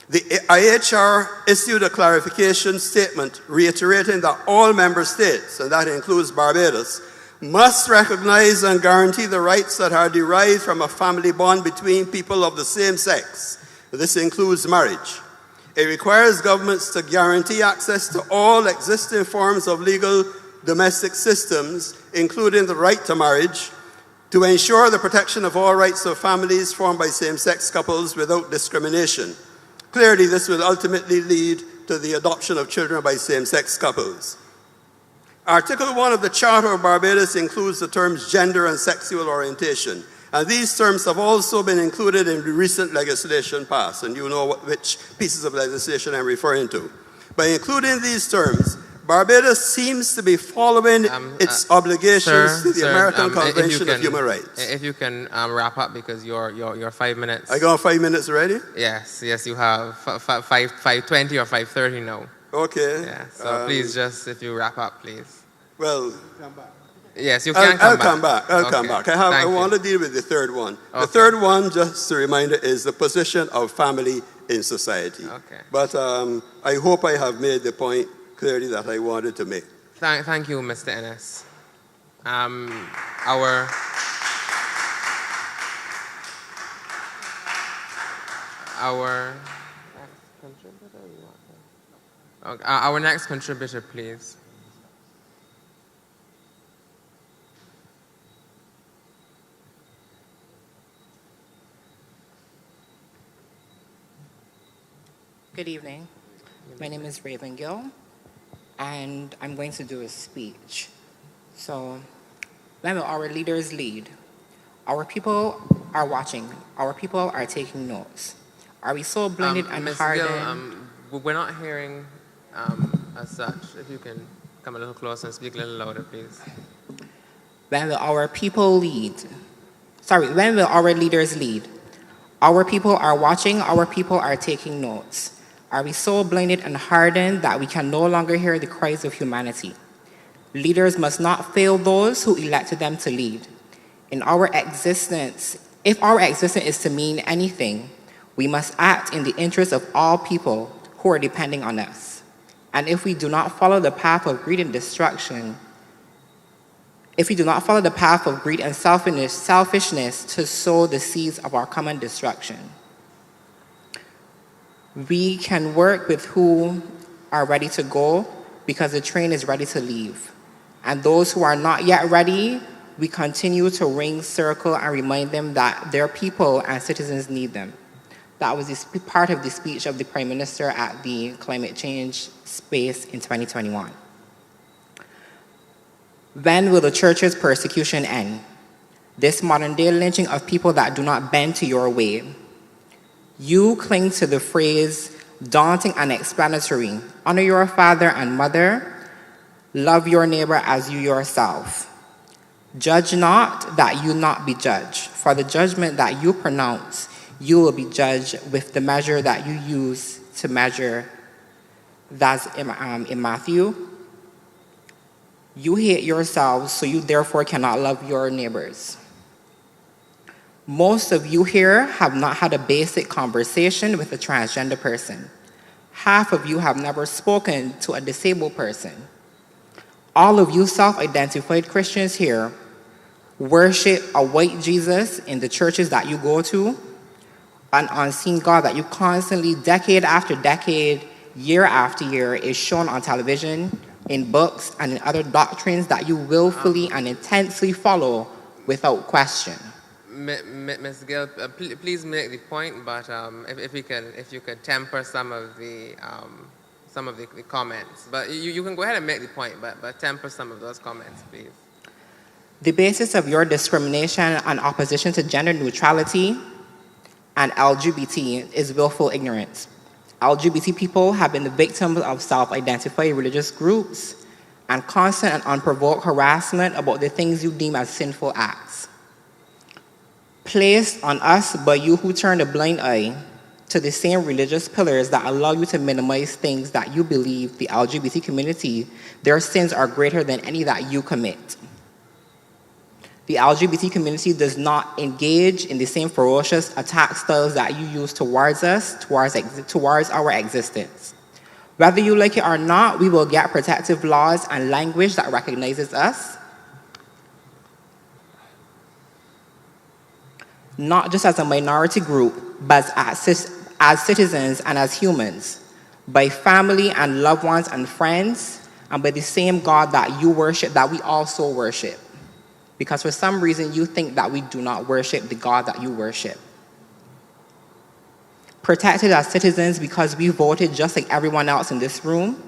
the IHR issued a clarification statement reiterating that all member states, and that includes Barbados, must recognize and guarantee the rights that are derived from a family bond between people of the same sex. This includes marriage. It requires governments to guarantee access to all existing forms of legal domestic systems, including the right to marriage, to ensure the protection of all rights of families formed by same-sex couples without discrimination. Clearly, this will ultimately lead to the adoption of children by same-sex couples. Article 1 of the Charter of Barbados includes the terms gender and sexual orientation, and these terms have also been included in the recent legislation passed, and you know which pieces of legislation I'm referring to. By including these terms, Barbados seems to be following its obligations to the American Convention of Human Rights. If you can wrap up, because your 5 minutes. I got 5 minutes already? Yes, you have 5:20 or 5:30 now. Okay. Yeah, so please just, if you wrap up, please. Well, yes, you can come back. I'll come back. I want to deal with the third one. Okay. The third one, just a reminder, is the position of family in society. Okay. But I hope I have made the point clearly that I wanted to make. Thank you, Mr. Ennis. Our next contributor, please. Good evening. My name is Raven Gill, and I'm going to do a speech. So, when will our leaders lead? Our people are watching. Our people are taking notes. Are we so blended and Ms. hardened? Gill, we're not hearing as such. If you can come a little closer and speak a little louder, please. When will our people lead? When will our leaders lead? Our people are watching. Our people are taking notes. Are we so blinded and hardened that we can no longer hear the cries of humanity? Leaders must not fail those who elected them to lead. If our existence is to mean anything, we must act in the interest of all people who are depending on us. And if we do not follow the path of greed and destruction, if we do not follow the path of greed and selfishness to sow the seeds of our common destruction, we can work with who are ready to go because the train is ready to leave. And those who are not yet ready, we continue to ring circle and remind them that their people and citizens need them. That was part of the speech of the Prime Minister at the climate change space in 2021. When will the church's persecution end? This modern day lynching of people that do not bend to your way. You cling to the phrase, daunting and explanatory, honor your father and mother, love your neighbor as you yourself. Judge not that you not be judged, for the judgment that you pronounce, you will be judged with the measure that you use to measure. That's in Matthew. You hate yourselves, so you therefore cannot love your neighbors. Most of you here have not had a basic conversation with a transgender person. Half of you have never spoken to a disabled person. All of you self-identified Christians here worship a white Jesus in the churches that you go to, an unseen God that you constantly, decade after decade, year after year, is shown on television, in books, and in other doctrines that you willfully and intensely follow without question. Ms. Gill, please make the point, but if you could temper some of the comments. But you can go ahead and make the point, but temper some of those comments, please. The basis of your discrimination and opposition to gender neutrality and LGBT is willful ignorance. LGBT people have been the victims of self-identified religious groups and constant and unprovoked harassment about the things you deem as sinful acts. Placed on us by you who turn a blind eye to the same religious pillars that allow you to minimize things that you believe the LGBT community, their sins are greater than any that you commit. The LGBT community does not engage in the same ferocious attack styles that you use towards us, towards our existence. Whether you like it or not, we will get protective laws and language that recognizes us, not just as a minority group, but as citizens and as humans, by family and loved ones and friends, and by the same God that you worship, that we also worship. Because for some reason you think that we do not worship the God that you worship. Protected as citizens because we voted just like everyone else in this room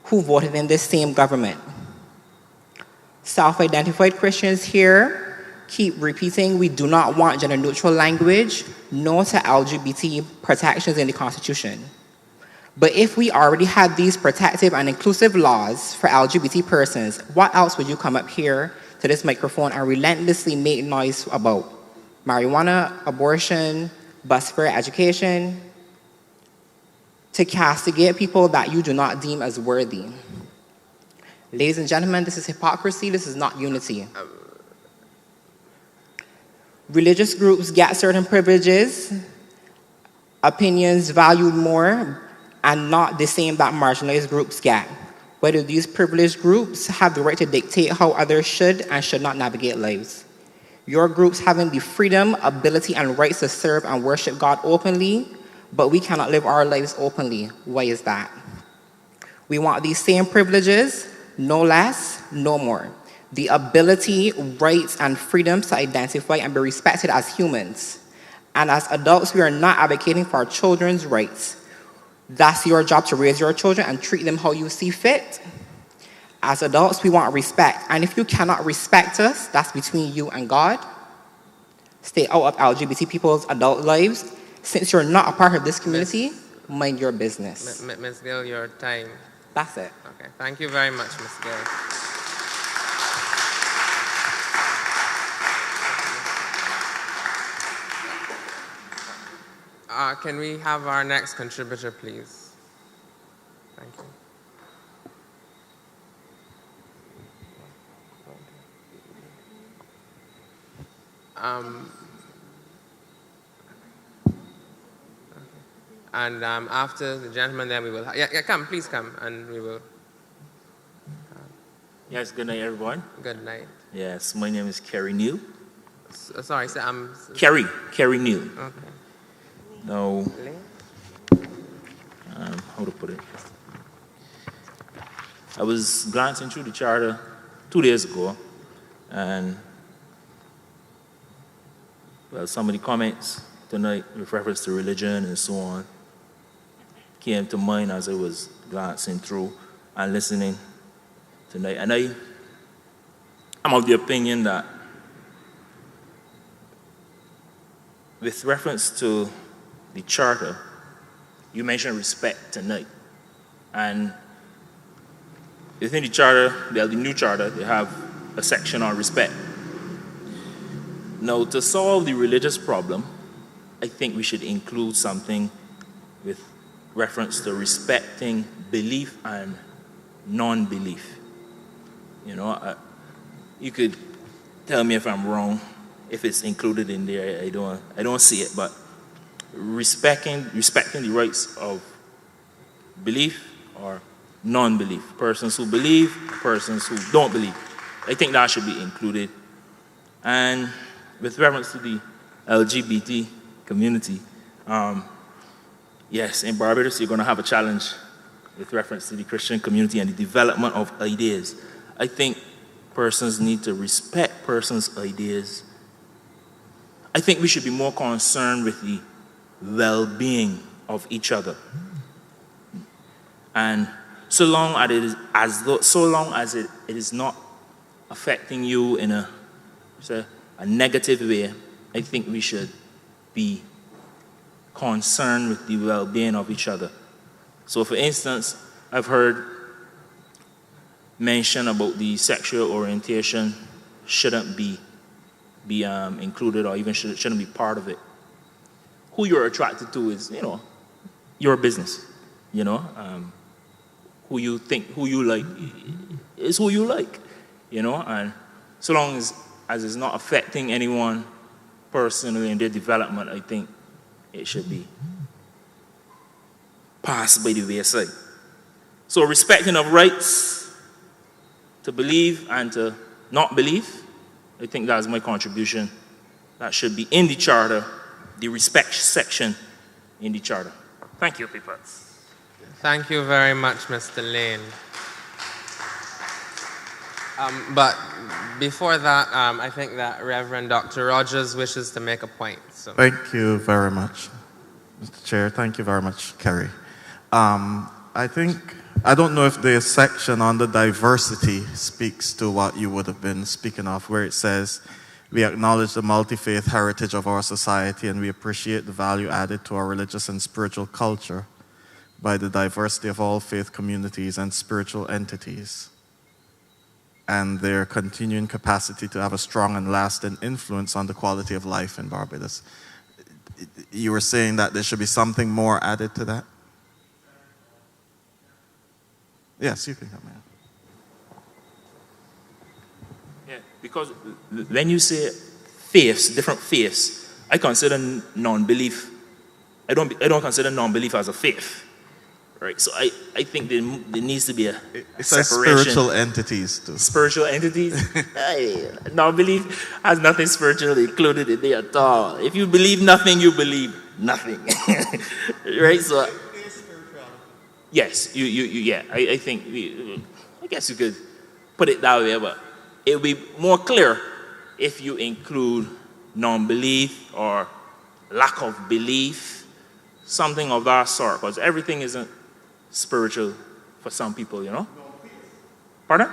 who voted in this same government. Self-identified Christians here keep repeating we do not want gender-neutral language, no to LGBT protections in the Constitution. But if we already had these protective and inclusive laws for LGBT persons, what else would you come up here to this microphone and relentlessly make noise about? Marijuana, abortion, bus fare education, to castigate people that you do not deem as worthy. Ladies and gentlemen, this is hypocrisy, this is not unity. Religious groups get certain privileges, opinions valued more, and not the same that marginalized groups get. Whether these privileged groups have the right to dictate how others should and should not navigate lives. Your groups having the freedom, ability, and rights to serve and worship God openly, but we cannot live our lives openly. Why is that? We want these same privileges, no less, no more. The ability, rights, and freedoms to identify and be respected as humans. And as adults, we are not advocating for our children's rights. That's your job, to raise your children and treat them how you see fit. As adults, we want respect. And if you cannot respect us, that's between you and God. Stay out of LGBT people's adult lives. Since you're not a part of this community, mind your business. Ms. Gill, your time. That's it. Okay, thank you very much, Ms. Gill. Can we have our next contributor, please? Thank you. And after the gentleman, then we will. Come, please come, and we will. Yes, good night, everyone. Good night. Yes, my name is Kerry New. Sorry, sir, I'm. Kerry New. Okay. Now, how to put it? I was glancing through the charter 2 days ago, and well, some of the comments tonight with reference to religion and so on came to mind as I was glancing through and listening tonight. And I'm of the opinion that with reference to the charter, you mentioned respect tonight. And within the charter, the new charter, they have a section on respect. Now, to solve the religious problem, I think we should include something with reference to respecting belief and non-belief. You know, you could tell me if I'm wrong, if it's included in there. I don't see it, but respecting the rights of belief or non-belief, persons who believe, persons who don't believe. I think that should be included. And with reference to the LGBT community, yes, in Barbados, you're going to have a challenge with reference to the Christian community and the development of ideas. I think persons need to respect persons' ideas. I think we should be more concerned with the well-being of each other. And so long as it is not affecting you in a negative way, I think we should be concerned with the well-being of each other. So for instance, I've heard mention about the sexual orientation shouldn't be included or even shouldn't be part of it. Who you're attracted to is, your business. Who you like is who you like. And so long as it's not affecting anyone personally in their development, I think it should be passed by the wayside. So respecting of rights to believe and to not believe, I think that's my contribution. That should be in the charter, the respect section in the charter. Thank you, people. Thank you very much, Mr. Lane. But before that, I think that Reverend Dr. Rogers wishes to make a point. So. Thank you very much, Mr. Chair. Thank you very much, Kerry. I don't know if the section on the diversity speaks to what you would have been speaking of, where it says, we acknowledge the multi-faith heritage of our society and we appreciate the value added to our religious and spiritual culture by the diversity of all faith communities and spiritual entities, and their continuing capacity to have a strong and lasting influence on the quality of life in Barbados. You were saying that there should be something more added to that? Yes, you can come in. Yeah, because when you say faiths, different faiths, I consider non-belief. I don't consider non-belief as a faith. Right, so I think there needs to be a it's separation. Like spiritual entities too. Spiritual entities? Non-belief has nothing spiritual included in there at all. If you believe nothing, you believe nothing. Right, so yes, I think I guess you could put it that way, but it would be more clear if you include non-belief or lack of belief, something of that sort, because everything isn't spiritual for some people, Pardon?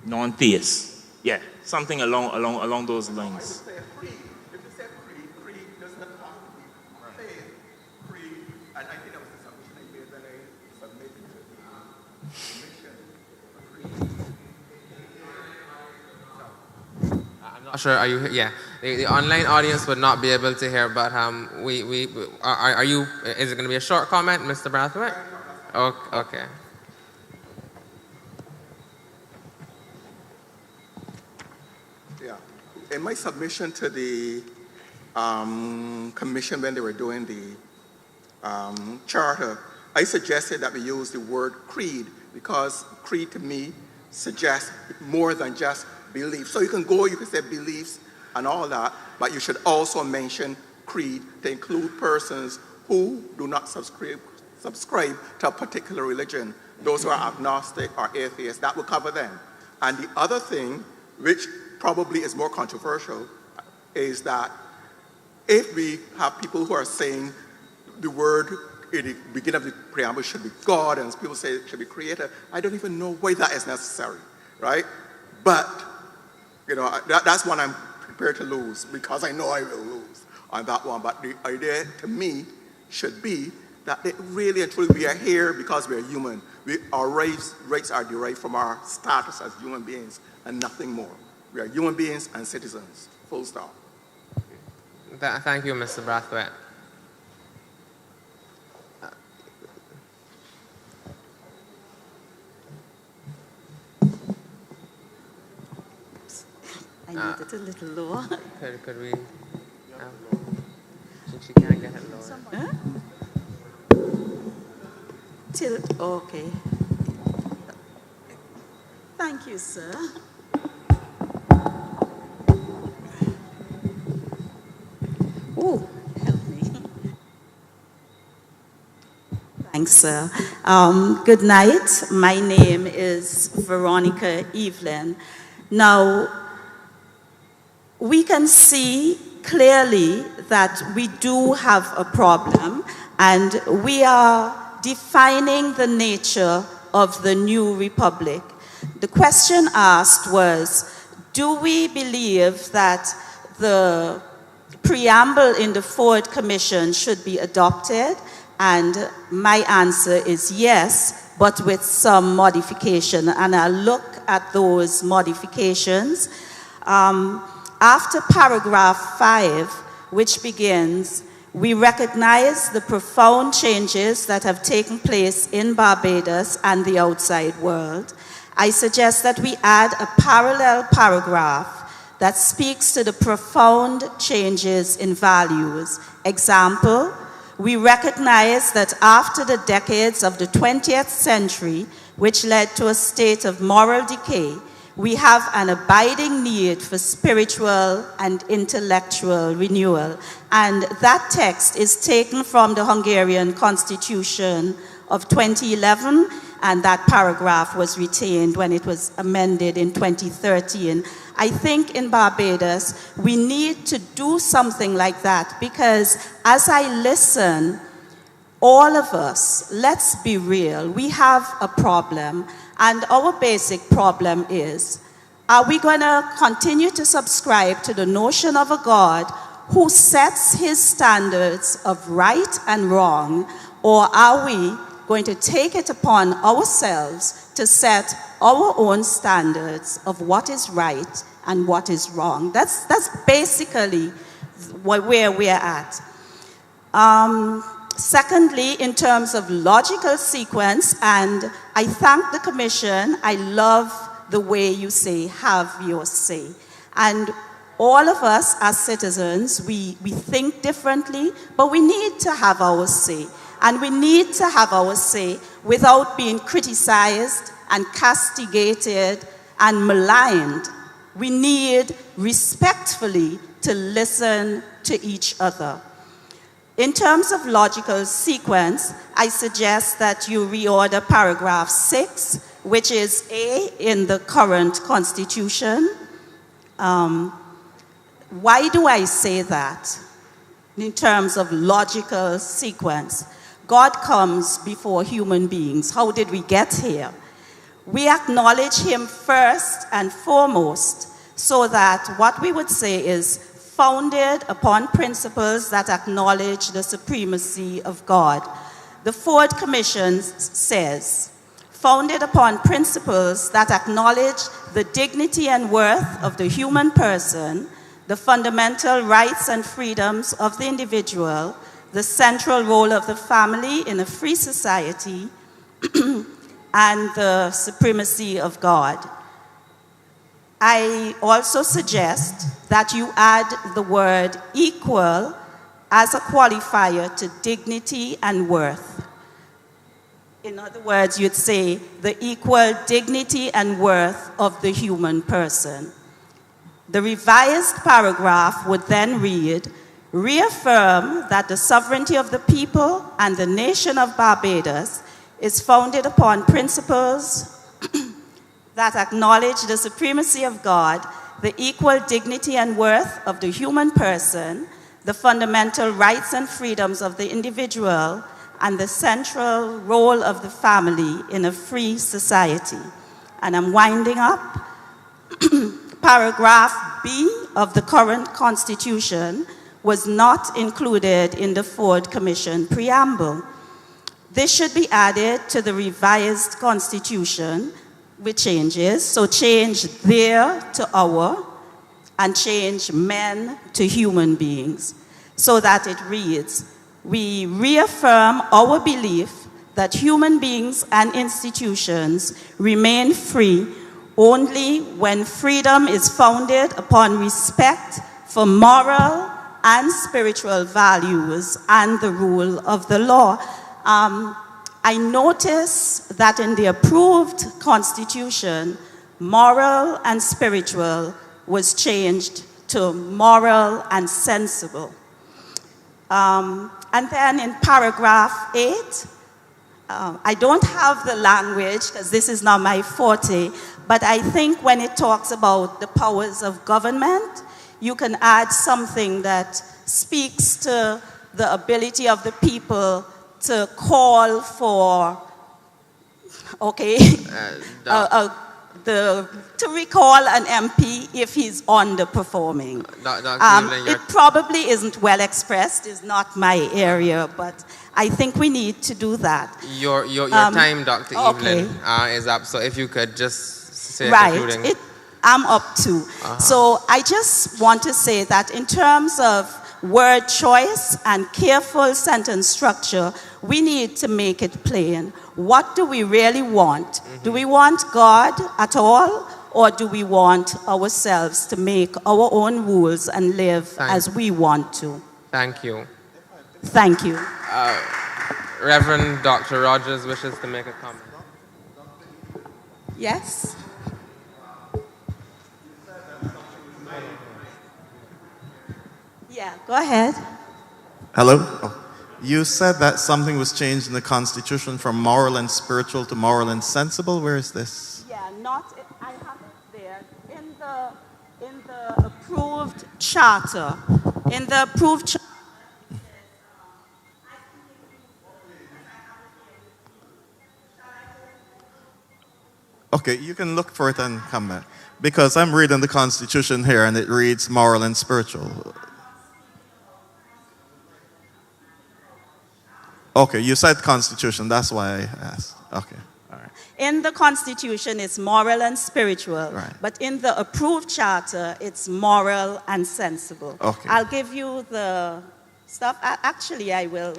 Non-theist. Yeah, something along those lines. If you say creed doesn't have to be faith. Creed, and I think that was the submission I made when I submitted to the commission. I'm not sure. Are you? Yeah, the online audience would not be able to hear, but are you? Is it going to be a short comment, Mr. Brathwaite? Okay. Yeah, in my submission to the commission when they were doing the charter, I suggested that we use the word creed because creed to me suggests more than just belief. So you can say beliefs and all that, but you should also mention creed to include persons who do not subscribe to a particular religion. Those who are agnostic or atheists, that will cover them. And the other thing, which probably is more controversial, is that if we have people who are saying the word in the beginning of the preamble should be God, and people say it should be creator, I don't even know why that is necessary, right? But, that's one I'm prepared to lose because I know I will lose on that one. But the idea to me should be that they really and truly we are here because we are human. Our rights are derived from our status as human beings and nothing more. We are human beings and citizens, full stop. Thank you, Mr. Brathwaite. I need it a little lower. Could we? She can't get it lower. Huh? Tilt, okay. Thank you, sir. Oh, help me. Thanks, sir. Good night. My name is Veronica Evelyn. Now, we can see clearly that we do have a problem, and we are defining the nature of the new republic. The question asked was, do we believe that the preamble in the Ford Commission should be adopted? And my answer is yes, but with some modification, and I'll look at those modifications. After paragraph 5, which begins, we recognize the profound changes that have taken place in Barbados and the outside world. I suggest that we add a parallel paragraph that speaks to the profound changes in values. Example, we recognize that after the decades of the 20th century, which led to a state of moral decay, we have an abiding need for spiritual and intellectual renewal. And that text is taken from the Hungarian Constitution of 2011, and that paragraph was retained when it was amended in 2013. I think in Barbados, we need to do something like that, because as I listen, all of us, let's be real, we have a problem, and our basic problem is, are we going to continue to subscribe to the notion of a God who sets his standards of right and wrong, or are we going to take it upon ourselves to set our own standards of what is right and what is wrong? That's basically where we're at. Secondly, in terms of logical sequence, and I thank the Commission, I love the way you say, have your say. And all of us as citizens, we think differently, but we need to have our say. And we need to have our say without being criticized and castigated and maligned. We need respectfully to listen to each other. In terms of logical sequence, I suggest that you reorder paragraph 6, which is A in the current constitution. Why do I say that? In terms of logical sequence, God comes before human beings. How did we get here? We acknowledge him first and foremost, so that what we would say is founded upon principles that acknowledge the supremacy of God. The Ford Commission says, founded upon principles that acknowledge the dignity and worth of the human person, the fundamental rights and freedoms of the individual, the central role of the family in a free society, and the supremacy of God. I also suggest that you add the word equal as a qualifier to dignity and worth. In other words, you'd say the equal dignity and worth of the human person. The revised paragraph would then read, reaffirm that the sovereignty of the people and the nation of Barbados is founded upon principles that acknowledge the supremacy of God, the equal dignity and worth of the human person, the fundamental rights and freedoms of the individual, and the central role of the family in a free society. And I'm winding up. Paragraph B of the current constitution was not included in the Ford Commission preamble. This should be added to the revised constitution with changes. So change there to our, and change men to human beings. so that it reads, "We reaffirm our belief that human beings and institutions remain free only when freedom is founded upon respect for moral and spiritual values and the rule of the law." I notice that in the approved Constitution, moral and spiritual was changed to moral and sensible. And then in paragraph 8, I don't have the language because this is not my forte, but I think when it talks about the powers of government, you can add something that speaks to the ability of the people to call for, to recall an MP if he's underperforming. It probably isn't well expressed, is not my area, but I think we need to do that. Your time, Dr. Evelyn, is up, so if you could just say concluding. Right, I'm up to. So I just want to say that in terms of word choice and careful sentence structure, we need to make it plain. What do we really want? Do we want God at all, or do we want ourselves to make our own rules and live as we want to? Thank you. Thank you. Reverend Dr. Rogers wishes to make a comment. Yes? Yeah, go ahead. Hello? Oh. You said that something was changed in the Constitution from moral and spiritual to moral and sensible. Where is this? Yeah, I have it there. In the approved charter. In the approved charter. Okay, you can look for it and come back. Because I'm reading the Constitution here and it reads moral and spiritual. Okay, you said Constitution, that's why I asked. Okay, all right. In the Constitution, it's moral and spiritual. Right. But in the approved charter, it's moral and sensible. Okay. I'll give you the stuff. Actually, I will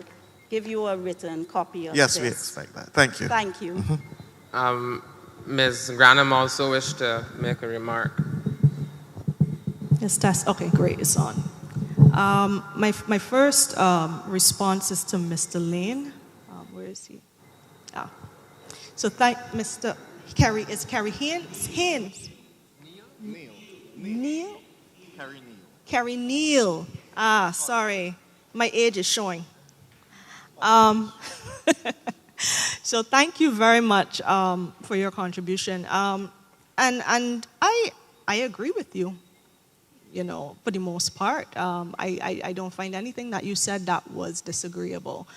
give you a written copy of yes, this. we expect that. Thank you. Thank you. Ms. Granham also wished to make a remark. Yes, that's okay. Great, it's on. My first response is to Mr. Lane. Where is he? So thank Mr. Kerry. Is Kerry Haynes? Neil? Kerry Neal. Sorry. My age is showing. So thank you very much for your contribution. And I agree with you, you know, for the most part. I don't find anything that you said that was disagreeable.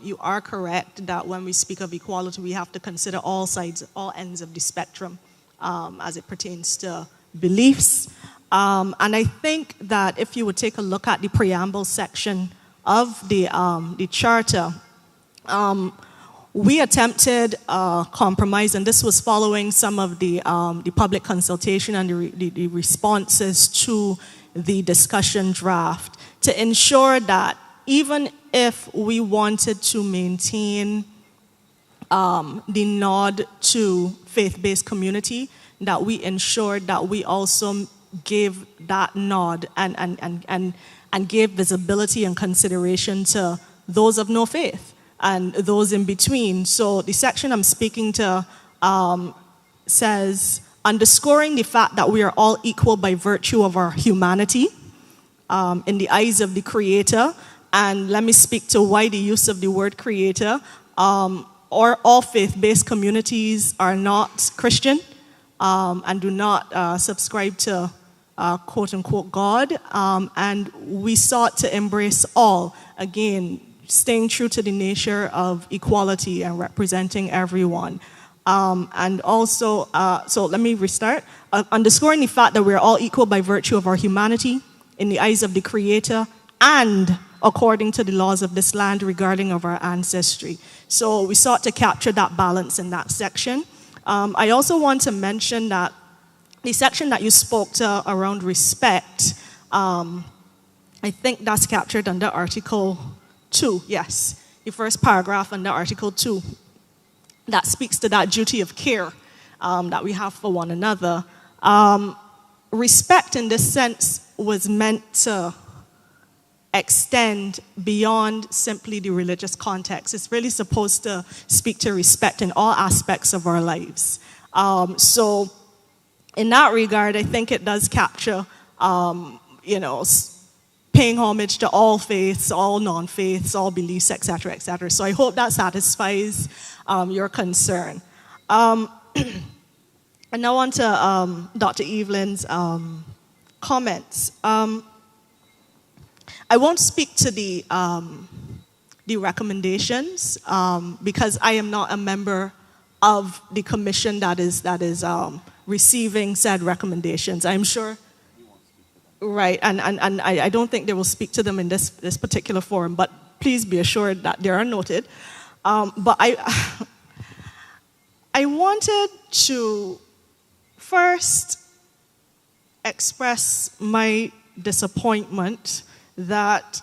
You are correct that when we speak of equality, we have to consider all sides, all ends of the spectrum as it pertains to beliefs. And I think that if you would take a look at the preamble section of the charter, we attempted compromise, and this was following some of the public consultation and the responses to the discussion draft, to ensure that even if we wanted to maintain the nod to faith-based community, that we ensured that we also gave that nod and gave visibility and consideration to those of no faith and those in between. So the section I'm speaking to says, underscoring the fact that we are all equal by virtue of our humanity in the eyes of the Creator. And let me speak to why the use of the word Creator. Or all faith-based communities are not Christian and do not subscribe to quote-unquote God. And we sought to embrace all, again, staying true to the nature of equality and representing everyone. And also, so let me restart. Underscoring the fact that we're all equal by virtue of our humanity in the eyes of the Creator and according to the laws of this land regarding of our ancestry. So we sought to capture that balance in that section. I also want to mention that the section that you spoke to around respect, I think that's captured under Article 2, yes. The first paragraph under Article 2. That speaks to that duty of care that we have for one another. Respect in this sense was meant to extend beyond simply the religious context. It's really supposed to speak to respect in all aspects of our lives. So in that regard, I think it does capture, paying homage to all faiths, all non-faiths, all beliefs, etc., etc. So I hope that satisfies your concern. And now on to Dr. Evelyn's comments. I won't speak to the recommendations because I am not a member of the commission that is receiving said recommendations. I'm sure. Right, and I don't think they will speak to them in this particular forum, but please be assured that they are noted. But I wanted to first express my disappointment that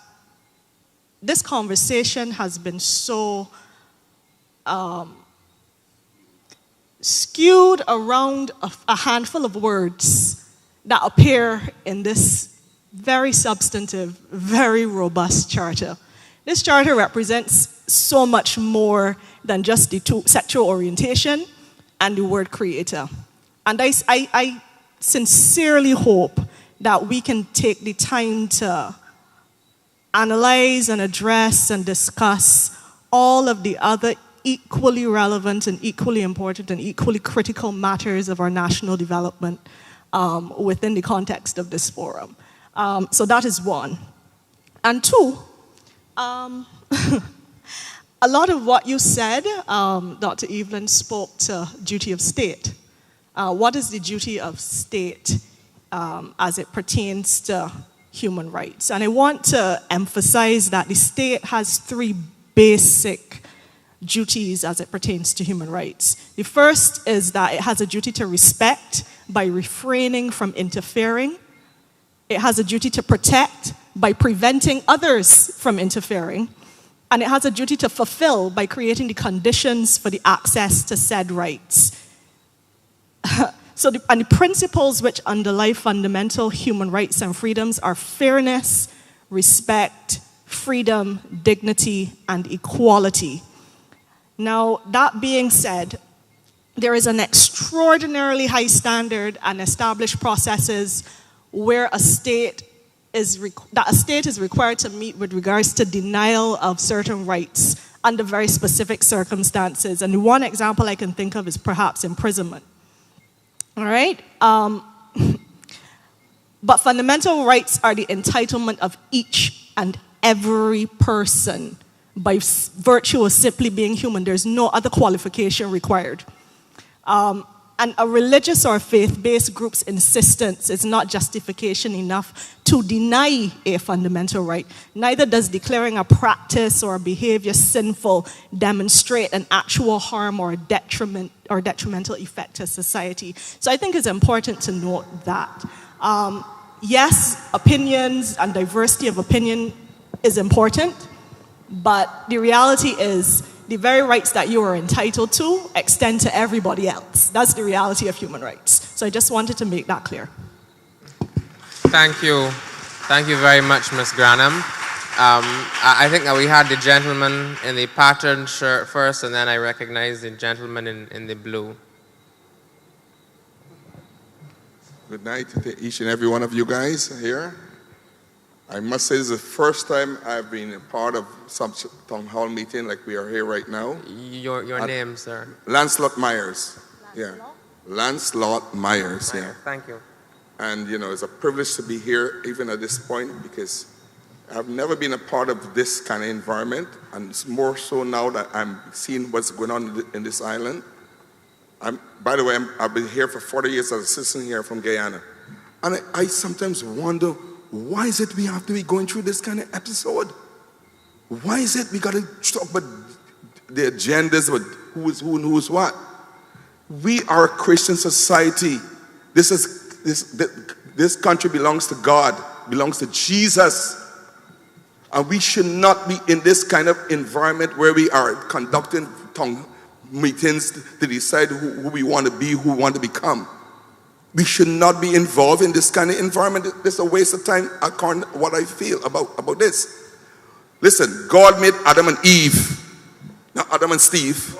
this conversation has been so skewed around a handful of words that appear in this very substantive, very robust charter. This charter represents so much more than just the two sexual orientation and the word creator. And I sincerely hope that we can take the time to analyze and address and discuss all of the other equally relevant and equally important and equally critical matters of our national development within the context of this forum. So that is one. And two, a lot of what you said, Dr. Evelyn spoke to duty of state. What is the duty of state as it pertains to human rights? And I want to emphasize that the state has three basic duties as it pertains to human rights. The first is that it has a duty to respect by refraining from interfering. It has a duty to protect by preventing others from interfering. And it has a duty to fulfill by creating the conditions for the access to said rights. And the principles which underlie fundamental human rights and freedoms are fairness, respect, freedom, dignity, and equality. Now, that being said, there is an extraordinarily high standard and established processes where a state is required to meet with regards to denial of certain rights under very specific circumstances. And one example I can think of is perhaps imprisonment. All right? But fundamental rights are the entitlement of each and every person by virtue of simply being human. There's no other qualification required. And a religious or faith-based group's insistence is not justification enough to deny a fundamental right. Neither does declaring a practice or a behavior sinful demonstrate an actual harm or detriment or detrimental effect to society. So I think it's important to note that. Yes, opinions and diversity of opinion is important, but the reality is the very rights that you are entitled to extend to everybody else. That's the reality of human rights. So I just wanted to make that clear. Thank you. Thank you very much, Ms. Granham. I think that we had the gentleman in the patterned shirt first, and then I recognize the gentleman in the blue. Good night to each and every one of you guys here. I must say this is the first time I've been a part of some town hall meeting like we are here right now. Your name, sir? Lancelot Myers. Yeah. Lancelot Myers, yeah. Thank you. And, you know, it's a privilege to be here even at this point because I've never been a part of this kind of environment, and it's more so now that I'm seeing what's going on in this island. By the way, I've been here for 40 years as a citizen here from Guyana. And I sometimes wonder, why is it we have to be going through this kind of episode? Why is it we got to talk about the agendas, about who is who and who is what? We are a Christian society. This country belongs to God, belongs to Jesus. And we should not be in this kind of environment where we are conducting tongue meetings to decide who we want to be, who we want to become. We should not be involved in this kind of environment. It's a waste of time, according to what I feel about this. Listen, God made Adam and Eve, not Adam and Steve.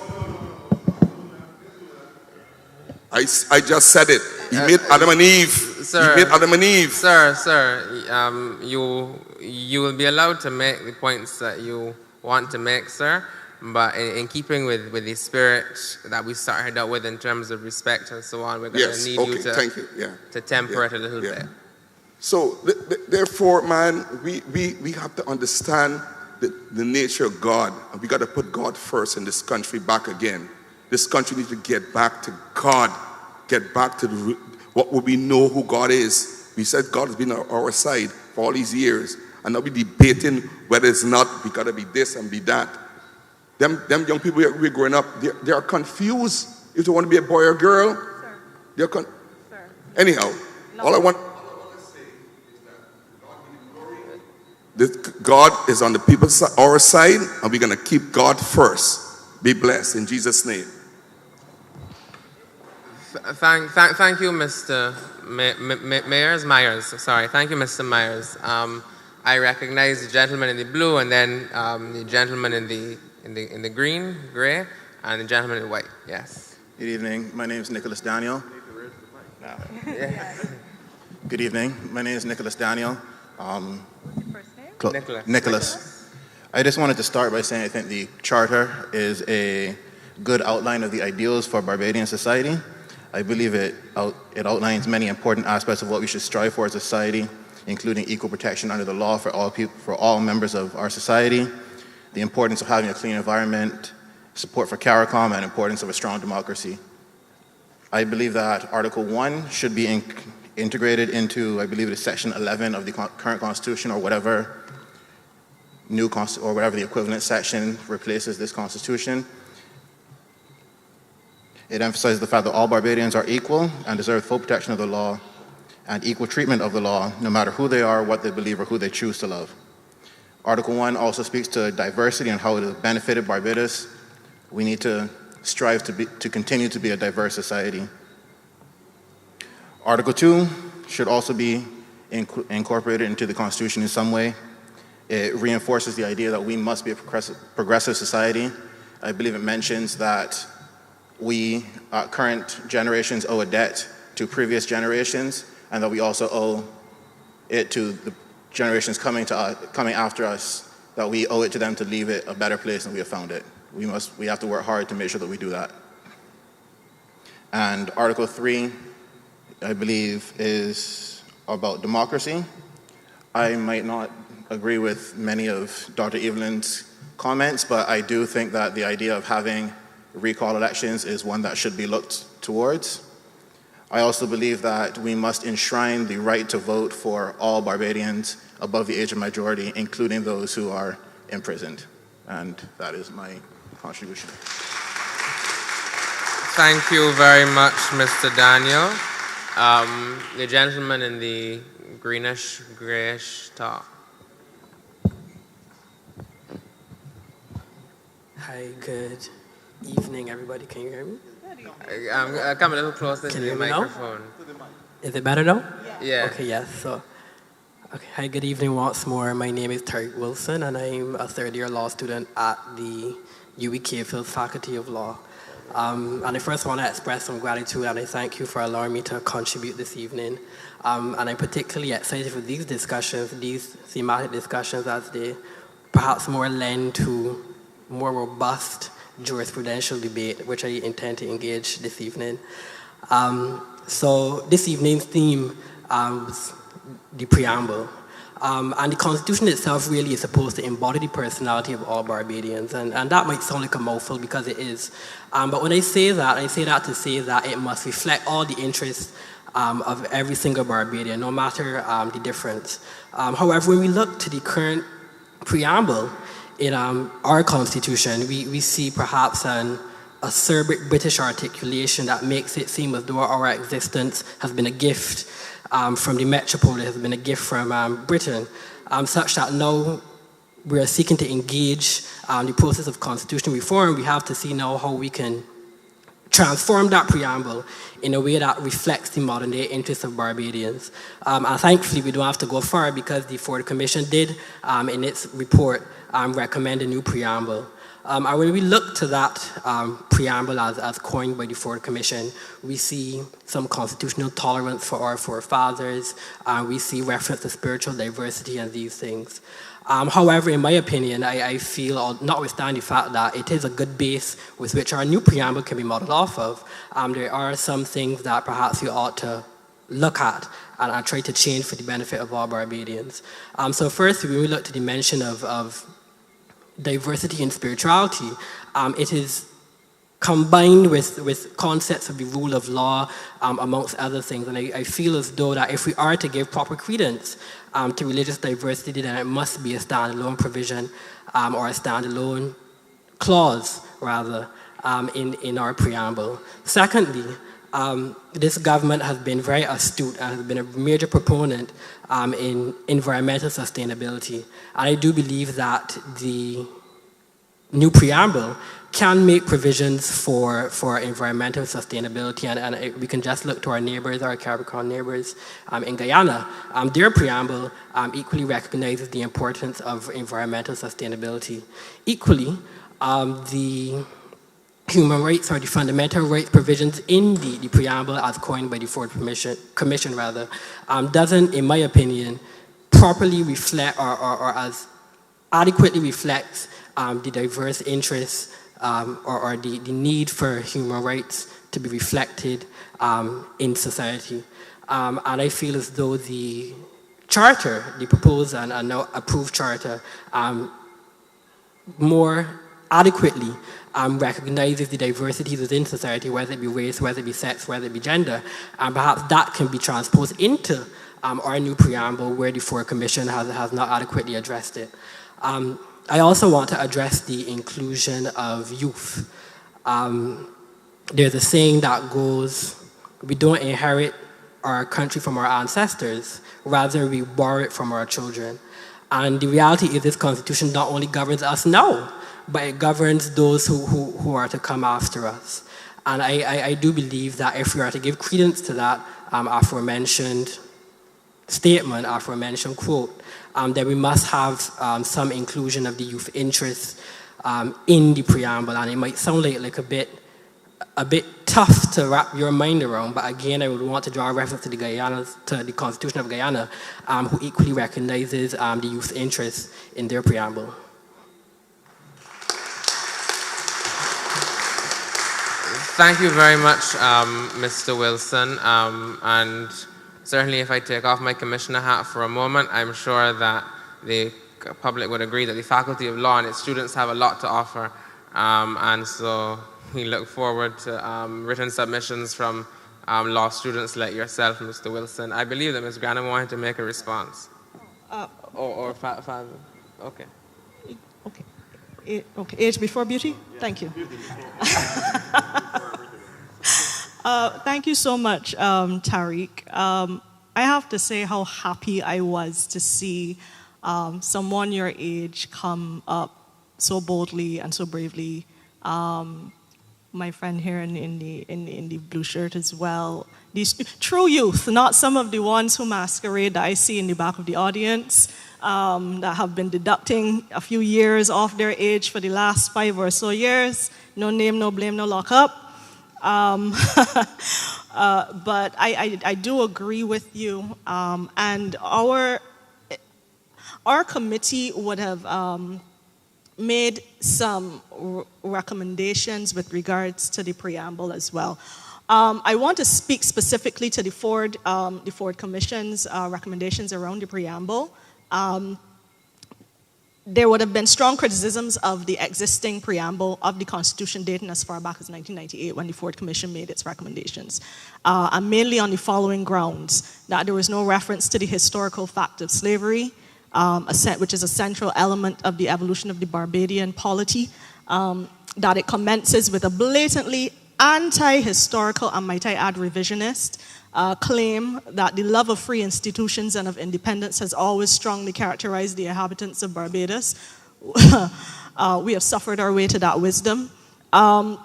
I just said it. He made Adam and Eve. Sir, he made Adam and Eve. Sir, you will be allowed to make the points that you want to make, sir. But in keeping with the spirit that we started out with in terms of respect and so on, we're going to need you to temper it a little bit. So, therefore, man, we have to understand the nature of God. And we got to put God first in this country back again. This country needs to get back to God. Get back to what we know who God is. We said God has been on our side for all these years. And now we're debating whether it's not, we got to be this and be that. Them young people we're growing up, they are confused if they want to be a boy or girl. Sir. They're Anyhow, all I want to say is that God is on the people's our side, and we're going to keep God first. Be blessed in Jesus' name. Thank you, Mr. Myers. Sorry, thank you, Mr. Myers. I recognize the gentleman in the blue, and then the gentleman in the green, gray, and the gentleman in white. Yes. Good evening. My name is Nicholas Daniel. Good evening. My name is Nicholas Daniel. First name? Nicholas. I just wanted to start by saying I think the Charter is a good outline of the ideals for Barbadian society. I believe it outlines many important aspects of what we should strive for as a society, including equal protection under the law for all people, for all members of our society, the importance of having a clean environment, support for CARICOM, and importance of a strong democracy. I believe that Article 1 should be integrated into, I believe it is Section 11 of the current Constitution, or whatever whatever the equivalent section replaces this Constitution. It emphasizes the fact that all Barbadians are equal and deserve full protection of the law and equal treatment of the law, no matter who they are, what they believe, or who they choose to love. Article 1 also speaks to diversity and how it has benefited Barbados. We need to strive to continue to be a diverse society. Article 2 should also be incorporated into the Constitution in some way. It reinforces the idea that we must be a progressive society. I believe it mentions that we, current generations, owe a debt to previous generations, and that we also owe it to the generations coming after us, that we owe it to them to leave it a better place than we have found it. We have to work hard to make sure that we do that. And Article 3, I believe, is about democracy. I might not agree with many of Dr. Evelyn's comments, but I do think that the idea of having recall elections is one that should be looked towards. I also believe that we must enshrine the right to vote for all Barbadians above the age of majority, including those who are imprisoned. And that is my contribution. Thank you very much, Mr. Daniel. The gentleman in the greenish, grayish top. Hi, good evening, everybody. Can you hear me? Come a little closer to the microphone. Is it better now? Yeah. Okay, yes. Hi, good evening once more. My name is Tariq Wilson, and I'm a third-year law student at the UWI Phil Faculty of Law. And I first want to express some gratitude, and I thank you for allowing me to contribute this evening. And I'm particularly excited for these discussions, these thematic discussions, as they perhaps more lend to more robust jurisprudential debate, which I intend to engage this evening. So this evening's theme was the preamble. And the Constitution itself really is supposed to embody the personality of all Barbadians. And that might sound like a mouthful, because it is. But when I say that to say that it must reflect all the interests of every single Barbadian, no matter the difference. However, when we look to the current preamble in our Constitution, we see perhaps an acerbic British articulation that makes it seem as though our existence has been a gift from the metropole, it has been a gift from Britain, such that now we are seeking to engage the process of constitutional reform, we have to see now how we can transform that preamble in a way that reflects the modern day interests of Barbadians. And thankfully, we don't have to go far because the Ford Commission did, in its report, recommend a new preamble. And when we look to that preamble as coined by the Ford Commission, we see some constitutional tolerance for our forefathers, we see reference to spiritual diversity and these things. However, in my opinion, I feel, notwithstanding the fact that it is a good base with which our new preamble can be modeled off of, there are some things that perhaps we ought to look at and try to change for the benefit of all Barbadians. So first, when we look to the mention of diversity and spirituality, it is combined with concepts of the rule of law, amongst other things. And I feel as though that if we are to give proper credence to religious diversity, then it must be a standalone provision or a standalone clause, rather, in our preamble. Secondly, this government has been very astute and has been a major proponent in environmental sustainability. And I do believe that the new preamble can make provisions for environmental sustainability, and we can just look to our neighbors, our Capricorn neighbors in Guyana. Their preamble equally recognizes the importance of environmental sustainability. Equally, the human rights or the fundamental rights provisions in the preamble as coined by the Ford Commission doesn't, in my opinion, properly reflect or as adequately reflects the diverse interests or the need for human rights to be reflected in society. And I feel as though the charter, the proposed and now approved charter, more adequately recognizes the diversities within society, whether it be race, whether it be sex, whether it be gender, and perhaps that can be transposed into our new preamble where the Ford Commission has not adequately addressed it. I also want to address the inclusion of youth. There's a saying that goes, we don't inherit our country from our ancestors, rather we borrow it from our children. And the reality is this constitution not only governs us now, but it governs those who are to come after us. And I do believe that if we are to give credence to that aforementioned statement, aforementioned quote, that we must have some inclusion of the youth interests in the preamble. And it might sound like a bit tough to wrap your mind around, but again, I would want to draw a reference to the Constitution of Guyana, who equally recognizes the youth interests in their preamble. Thank you very much, Mr. Wilson, and certainly if I take off my commissioner hat for a moment, I'm sure that the public would agree that the Faculty of Law and its students have a lot to offer, and so we look forward to written submissions from law students like yourself, Mr. Wilson. I believe that Ms. Granham wanted to make a response. Okay. Okay, age before beauty? Thank you. Thank you so much, Tariq. I have to say how happy I was to see someone your age come up so boldly and so bravely. My friend here in the blue shirt as well. These true youth, not some of the ones who masquerade that I see in the back of the audience, that have been deducting a few years off their age for the last 5 or so years. No name, no blame, no lockup. But I do agree with you. And our committee would have made some recommendations with regards to the preamble as well. I want to speak specifically to the Ford Commission's recommendations around the preamble. There would have been strong criticisms of the existing preamble of the Constitution dating as far back as 1998 when the Ford Commission made its recommendations, and mainly on the following grounds: that there was no reference to the historical fact of slavery, which is a central element of the evolution of the Barbadian polity, that it commences with a blatantly anti-historical, and might I add revisionist, claim that the love of free institutions and of independence has always strongly characterized the inhabitants of Barbados. We have suffered our way to that wisdom. And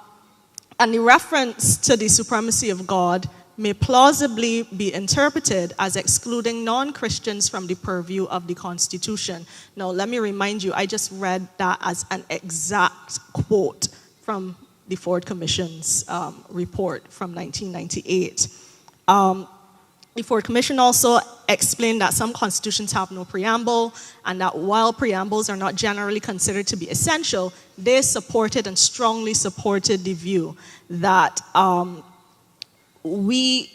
the reference to the supremacy of God may plausibly be interpreted as excluding non-Christians from the purview of the Constitution. Now, let me remind you, I just read that as an exact quote from the Ford Commission's report from 1998. The Ford Commission also explained that some constitutions have no preamble, and that while preambles are not generally considered to be essential, they supported and strongly supported the view that we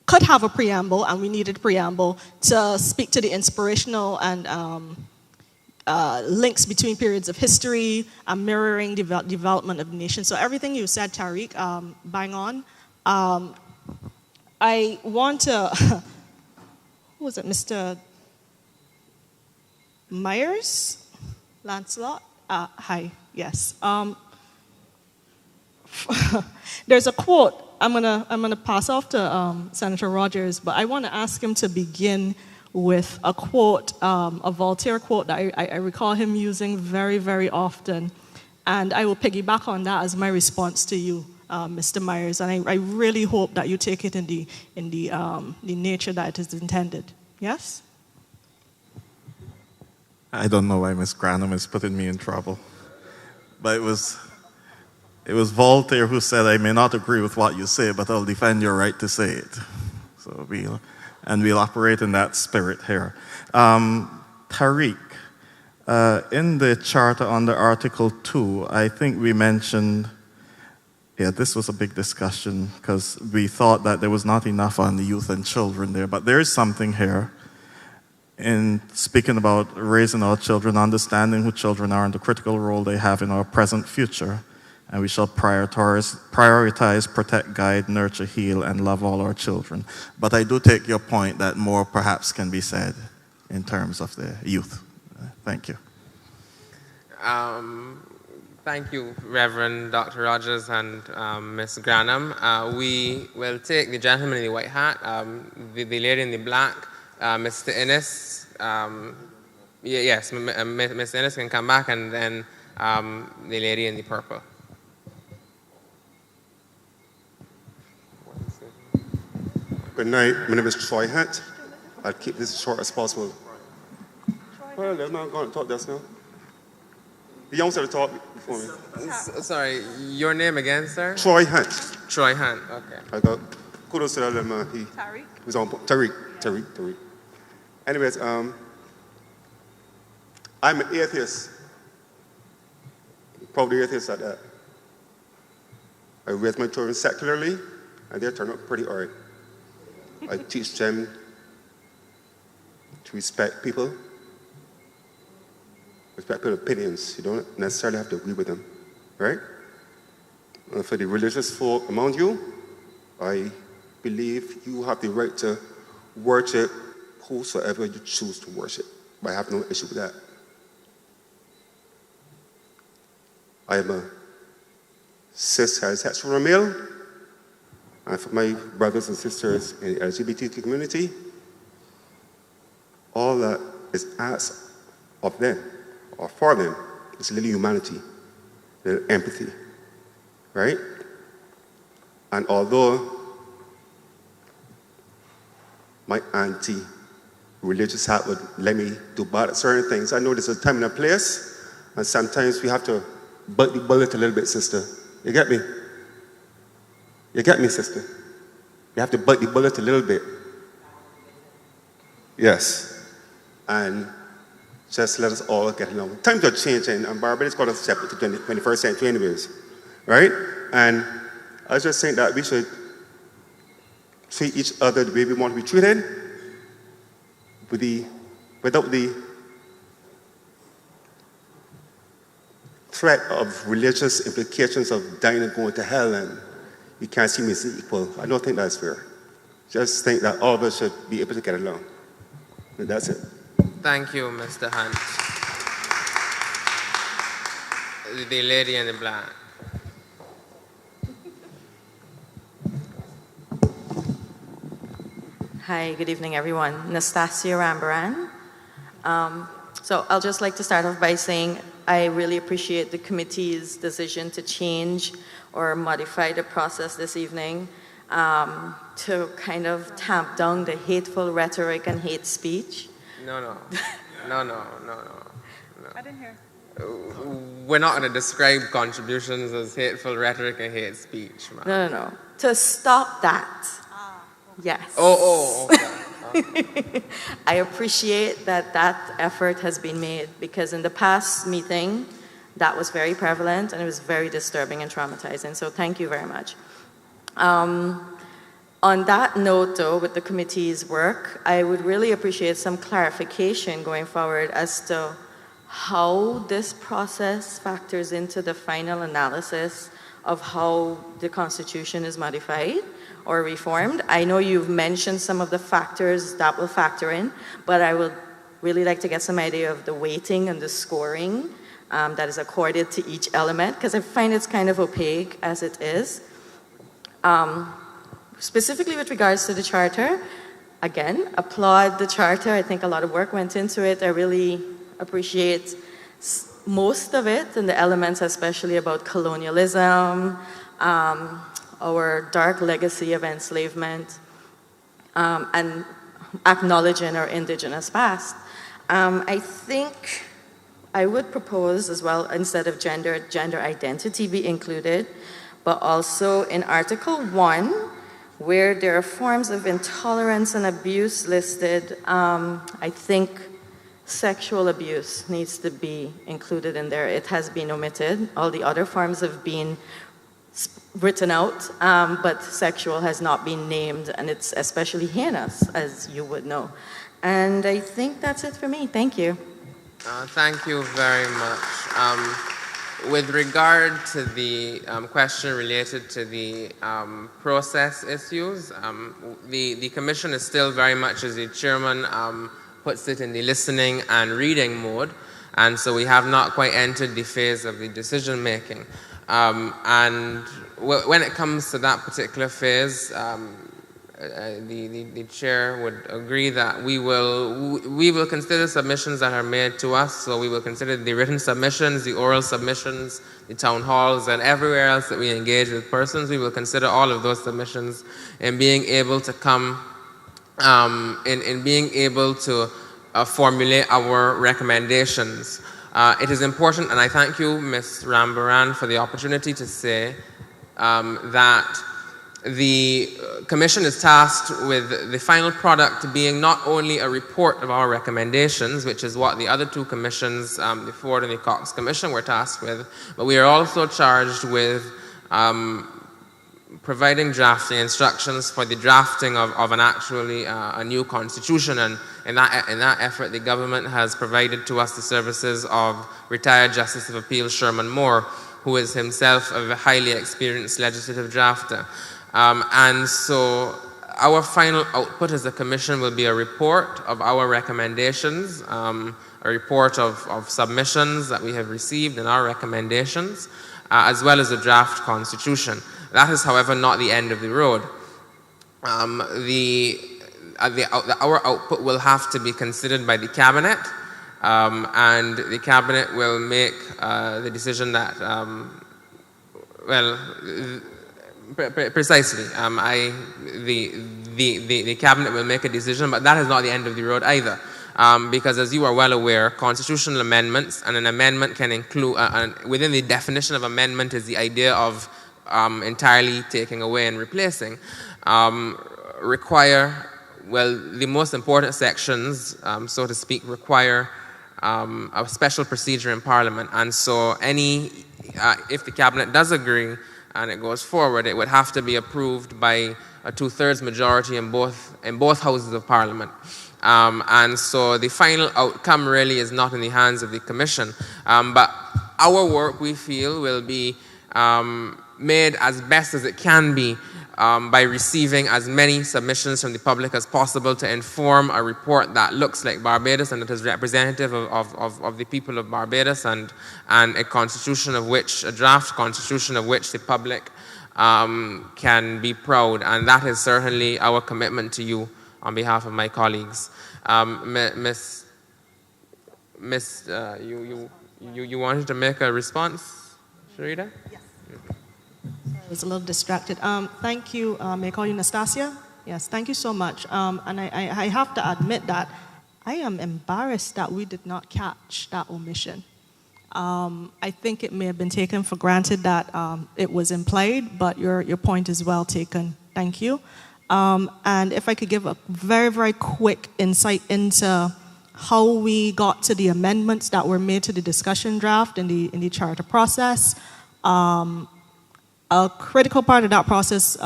could have a preamble, and we needed preamble to speak to the inspirational and links between periods of history and mirroring development of the nation. So everything you said, Tariq, bang on. I want to, who was it, Mr. Myers? Lancelot? Hi, yes. There's a quote I'm gonna pass off to Senator Rogers, but I want to ask him to begin with a quote, a Voltaire quote that I recall him using very, very often, and I will piggyback on that as my response to you, Mr. Myers, and I really hope that you take it in the nature that it is intended. Yes? I don't know why Ms. Granum is putting me in trouble, but it was Voltaire who said, "I may not agree with what you say, but I'll defend your right to say it." So we'll operate in that spirit here. Tariq, in the charter under Article 2, I think we mentioned, this was a big discussion because we thought that there was not enough on the youth and children there, but there is something here in speaking about raising our children, understanding who children are and the critical role they have in our present future. And we shall prioritize, protect, guide, nurture, heal, and love all our children. But I do take your point that more perhaps can be said in terms of the youth. Thank you. Thank you, Reverend Dr. Rogers and Ms. Granum. We will take the gentleman in the white hat, the lady in the black, Mr. Innes. Yes, Mr. Innes can come back, and then the lady in the purple. Good night. My name is Troy Hunt. I'll keep this as short as possible. Well, I'm not going to talk just now. The youngster to talk before me. Sorry, your name again, sir? Troy Hunt. Troy Hunt, okay. I got kudos to that little man. Tariq? He was on Tariq. Anyways, I'm an atheist. Probably atheist at that. I raise my children secularly, and they turn out pretty all right. I teach them to respect people, respect people's opinions. You don't necessarily have to agree with them, right? And for the religious folk among you, I believe you have the right to worship whosoever you choose to worship. But I have no issue with that. I am a cis heterosexual male. And for my brothers and sisters in the LGBT community, all that is asked of them, or for them, is a little humanity, a little empathy, right? And although my anti-religious hat would let me do bad at certain things, I know there's a time and a place, and sometimes we have to bite the bullet a little bit, sister. You get me? You get me, sister? You have to bite the bullet a little bit. Yes. And just let us all get along. Times are changing, and Barbados got to step into the 21st century anyways, right? And I just think that we should treat each other the way we want to be treated, without the threat of religious implications of dying and going to hell, and you can't see me as equal. I don't think that's fair. Just think that all of us should be able to get along. And that's it. Thank you, Mr. Hunt. The lady in the black. Hi, good evening, everyone. Nastasia Rambaran. So I'll just like to start off by saying I really appreciate the committee's decision to change or modify the process this evening to kind of tamp down the hateful rhetoric and hate speech. No. No. I didn't hear. We're not going to describe contributions as hateful rhetoric and hate speech. Man. No. To stop that. Yes. Okay. I appreciate that effort has been made because in the past meeting, that was very prevalent and it was very disturbing and traumatizing. So thank you very much. On that note, though, with the committee's work, I would really appreciate some clarification going forward as to how this process factors into the final analysis of how the Constitution is modified or reformed. I know you've mentioned some of the factors that will factor in, but I would really like to get some idea of the weighting and the scoring that is accorded to each element, because I find it's kind of opaque as it is. Specifically with regards to the charter, again, applaud the charter. I think a lot of work went into it. I really appreciate most of it and the elements, especially about colonialism, our dark legacy of enslavement, and acknowledging our indigenous past. I think I would propose as well, instead of gender identity be included, but also in Article 1, where there are forms of intolerance and abuse listed, I think sexual abuse needs to be included in there. It has been omitted. All the other forms have been written out, but sexual has not been named, and it's especially heinous, as you would know. And I think that's it for me. Thank you. Thank you very much. With regard to the question related to the process issues, the Commission is still very much, as the Chairman puts it, in the listening and reading mode, and so we have not quite entered the phase of the decision making. And when it comes to that particular phase, the chair would agree that we will consider submissions that are made to us. So we will consider the written submissions, the oral submissions, the town halls, and everywhere else that we engage with persons. We will consider all of those submissions in being able to come, in being able to formulate our recommendations. It is important, and I thank you, Ms. Rambaran, for the opportunity to say that the Commission is tasked with the final product being not only a report of our recommendations, which is what the other two commissions, the Ford and the Cox Commission, were tasked with, but we are also charged with providing drafting instructions for the drafting of an actually a new constitution. And in that effort, the government has provided to us the services of retired Justice of Appeal Sherman Moore, who is himself a highly experienced legislative drafter. And so our final output as a commission will be a report of our recommendations, a report of submissions that we have received and our recommendations, as well as a draft constitution. That is, however, not the end of the road. Our output will have to be considered by the Cabinet, and the Cabinet will make the decision that, precisely. The Cabinet will make a decision, but that is not the end of the road either. Because as you are well aware, constitutional amendments, and an amendment can include, within the definition of amendment is the idea of entirely taking away and replacing, require, well, the most important sections, so to speak, require a special procedure in Parliament. And so if the Cabinet does agree, and it goes forward, it would have to be approved by a 2/3 majority in both houses of Parliament. And so the final outcome really is not in the hands of the Commission. But our work, we feel, will be made as best as it can be by receiving as many submissions from the public as possible to inform a report that looks like Barbados and that is representative of the people of Barbados, and a constitution of which, a draft constitution of which the public can be proud. And that is certainly our commitment to you, on behalf of my colleagues. You wanted to make a response, Sharita? Yes. I was a little distracted. Thank you. May I call you Nastasia? Yes, thank you so much. And I have to admit that I am embarrassed that we did not catch that omission. I think it may have been taken for granted that it was implied, but your point is well taken. Thank you. And if I could give a very, very quick insight into how we got to the amendments that were made to the discussion draft in the charter process. A critical part of that process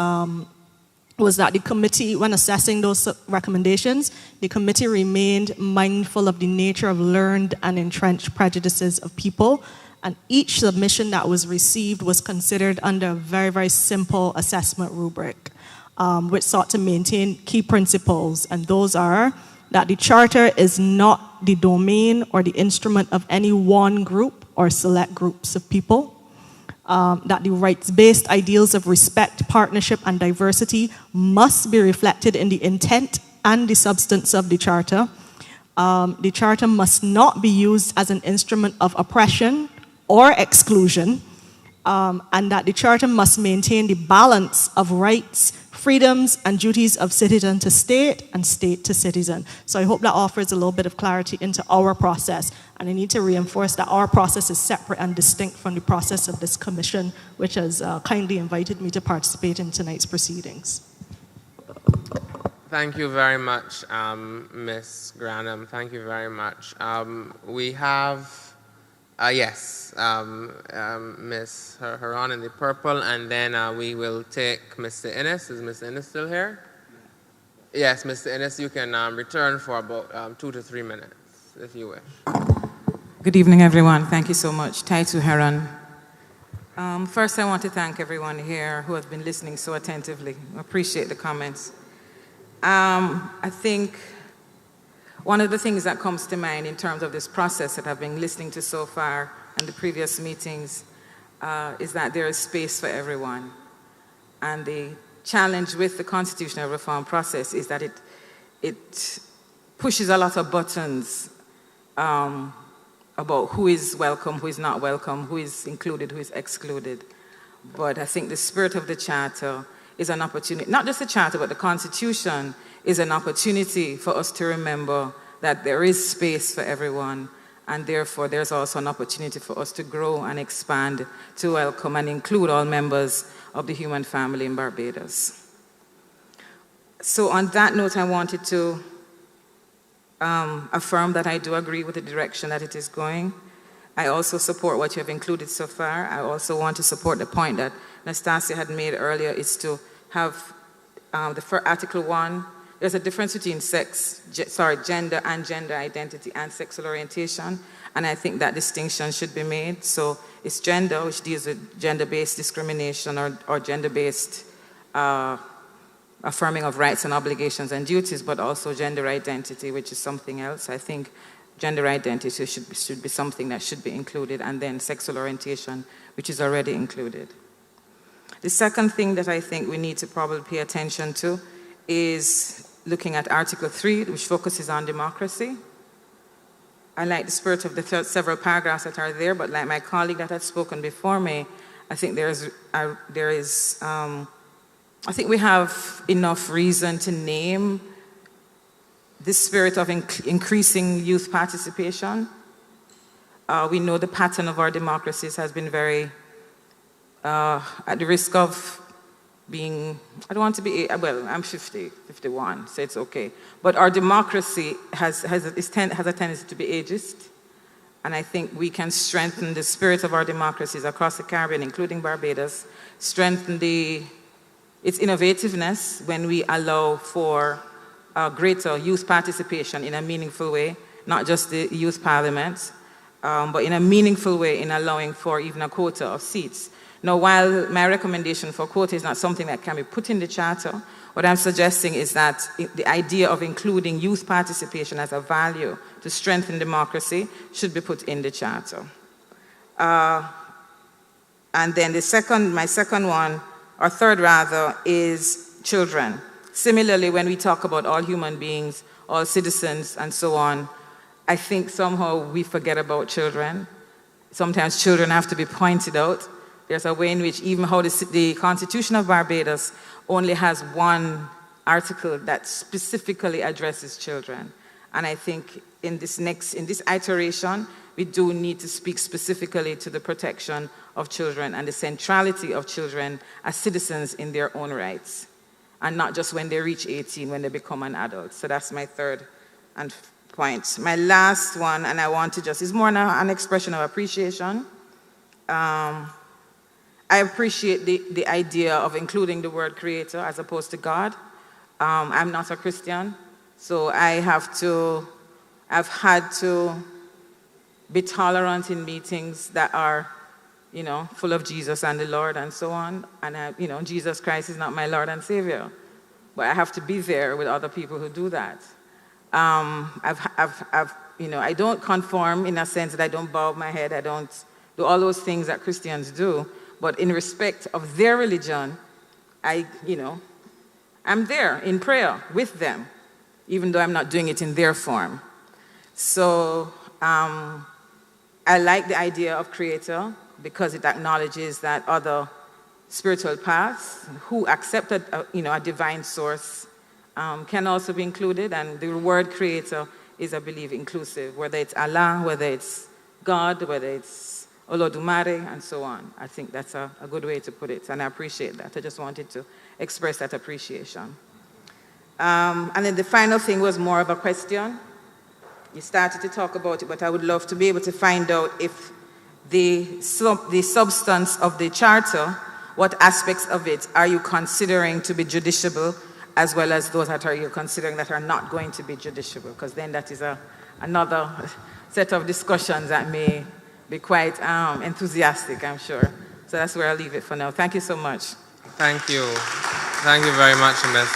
was that the committee, when assessing those recommendations, the committee remained mindful of the nature of learned and entrenched prejudices of people, and each submission that was received was considered under a very, very simple assessment rubric, which sought to maintain key principles, and those are that the charter is not the domain or the instrument of any one group or select groups of people, that the rights-based ideals of respect, partnership, and diversity must be reflected in the intent and the substance of the charter. The charter must not be used as an instrument of oppression or exclusion, and that the charter must maintain the balance of rights, freedoms, and duties of citizen to state and state to citizen. So I hope that offers a little bit of clarity into our process. And I need to reinforce that our process is separate and distinct from the process of this commission, which has kindly invited me to participate in tonight's proceedings. Thank you very much, Ms. Granum. Thank you very much. We have, Ms. Haran in the purple, and then we will take Mr. Innes. Is Mr. Innes still here? Yes, Mr. Innes, you can return for about 2 to 3 minutes, if you wish. Good evening, everyone. Thank you so much. Taitu Haran. First, I want to thank everyone here who has been listening so attentively. I appreciate the comments. I think one of the things that comes to mind in terms of this process that I've been listening to so far and the previous meetings is that there is space for everyone. And the challenge with the constitutional reform process is that it pushes a lot of buttons about who is welcome, who is not welcome, who is included, who is excluded. But I think the spirit of the charter is an opportunity, not just the charter, but the Constitution is an opportunity for us to remember that there is space for everyone, and therefore there's also an opportunity for us to grow and expand to welcome and include all members of the human family in Barbados. So on that note, I wanted to affirm that I do agree with the direction that it is going. I also support what you have included so far. I also want to support the point that Nastasia had made earlier, is to have for Article 1, there's a difference between gender and gender identity and sexual orientation, and I think that distinction should be made. So it's gender, which deals with gender-based discrimination or gender-based affirming of rights and obligations and duties, but also gender identity, which is something else. I think gender identity should be something that should be included, and then sexual orientation, which is already included. The second thing that I think we need to probably pay attention to is looking at Article 3, which focuses on democracy. I like the spirit of the several paragraphs that are there, but like my colleague that had spoken before me, I think I think we have enough reason to name this spirit of increasing youth participation. We know the pattern of our democracies has been very, at the risk of being, I don't want to be, well, I'm 51, so it's okay. But our democracy has a tendency to be ageist. And I think we can strengthen the spirit of our democracies across the Caribbean, including Barbados, strengthen its innovativeness when we allow for greater youth participation in a meaningful way, not just the youth parliament, but in a meaningful way in allowing for even a quota of seats. Now, while my recommendation for quota is not something that can be put in the charter, what I'm suggesting is that the idea of including youth participation as a value to strengthen democracy should be put in the charter. And then my second one, or third rather, is children. Similarly, when we talk about all human beings, all citizens, and so on, I think somehow we forget about children. Sometimes children have to be pointed out. There's a way in which even how the Constitution of Barbados only has one article that specifically addresses children. And I think in this iteration, we do need to speak specifically to the protection of children and the centrality of children as citizens in their own rights, and not just when they reach 18, when they become an adult. So that's my third point. My last one, and I want to just, is more an expression of appreciation. I appreciate the idea of including the word creator as opposed to God. I'm not a Christian, so I've had to be tolerant in meetings that are, full of Jesus and the Lord and so on. And, Jesus Christ is not my Lord and Savior. But I have to be there with other people who do that. I don't conform in a sense that I don't bow my head. I don't do all those things that Christians do. But in respect of their religion, I'm there in prayer with them, even though I'm not doing it in their form. So I like the idea of creator because it acknowledges that other spiritual paths who accepted a divine source can also be included. And the word creator is, I believe, inclusive, whether it's Allah, whether it's God, whether it's Olodumare, and so on. I think that's a good way to put it, and I appreciate that. I just wanted to express that appreciation. And then the final thing was more of a question. You started to talk about it, but I would love to be able to find out if the substance of the charter, what aspects of it are you considering to be judiciable, as well as those that are you considering that are not going to be judiciable? Because then that is another set of discussions that may be quite enthusiastic, I'm sure. So that's where I'll leave it for now. Thank you so much. Thank you. Thank you very much, Ms.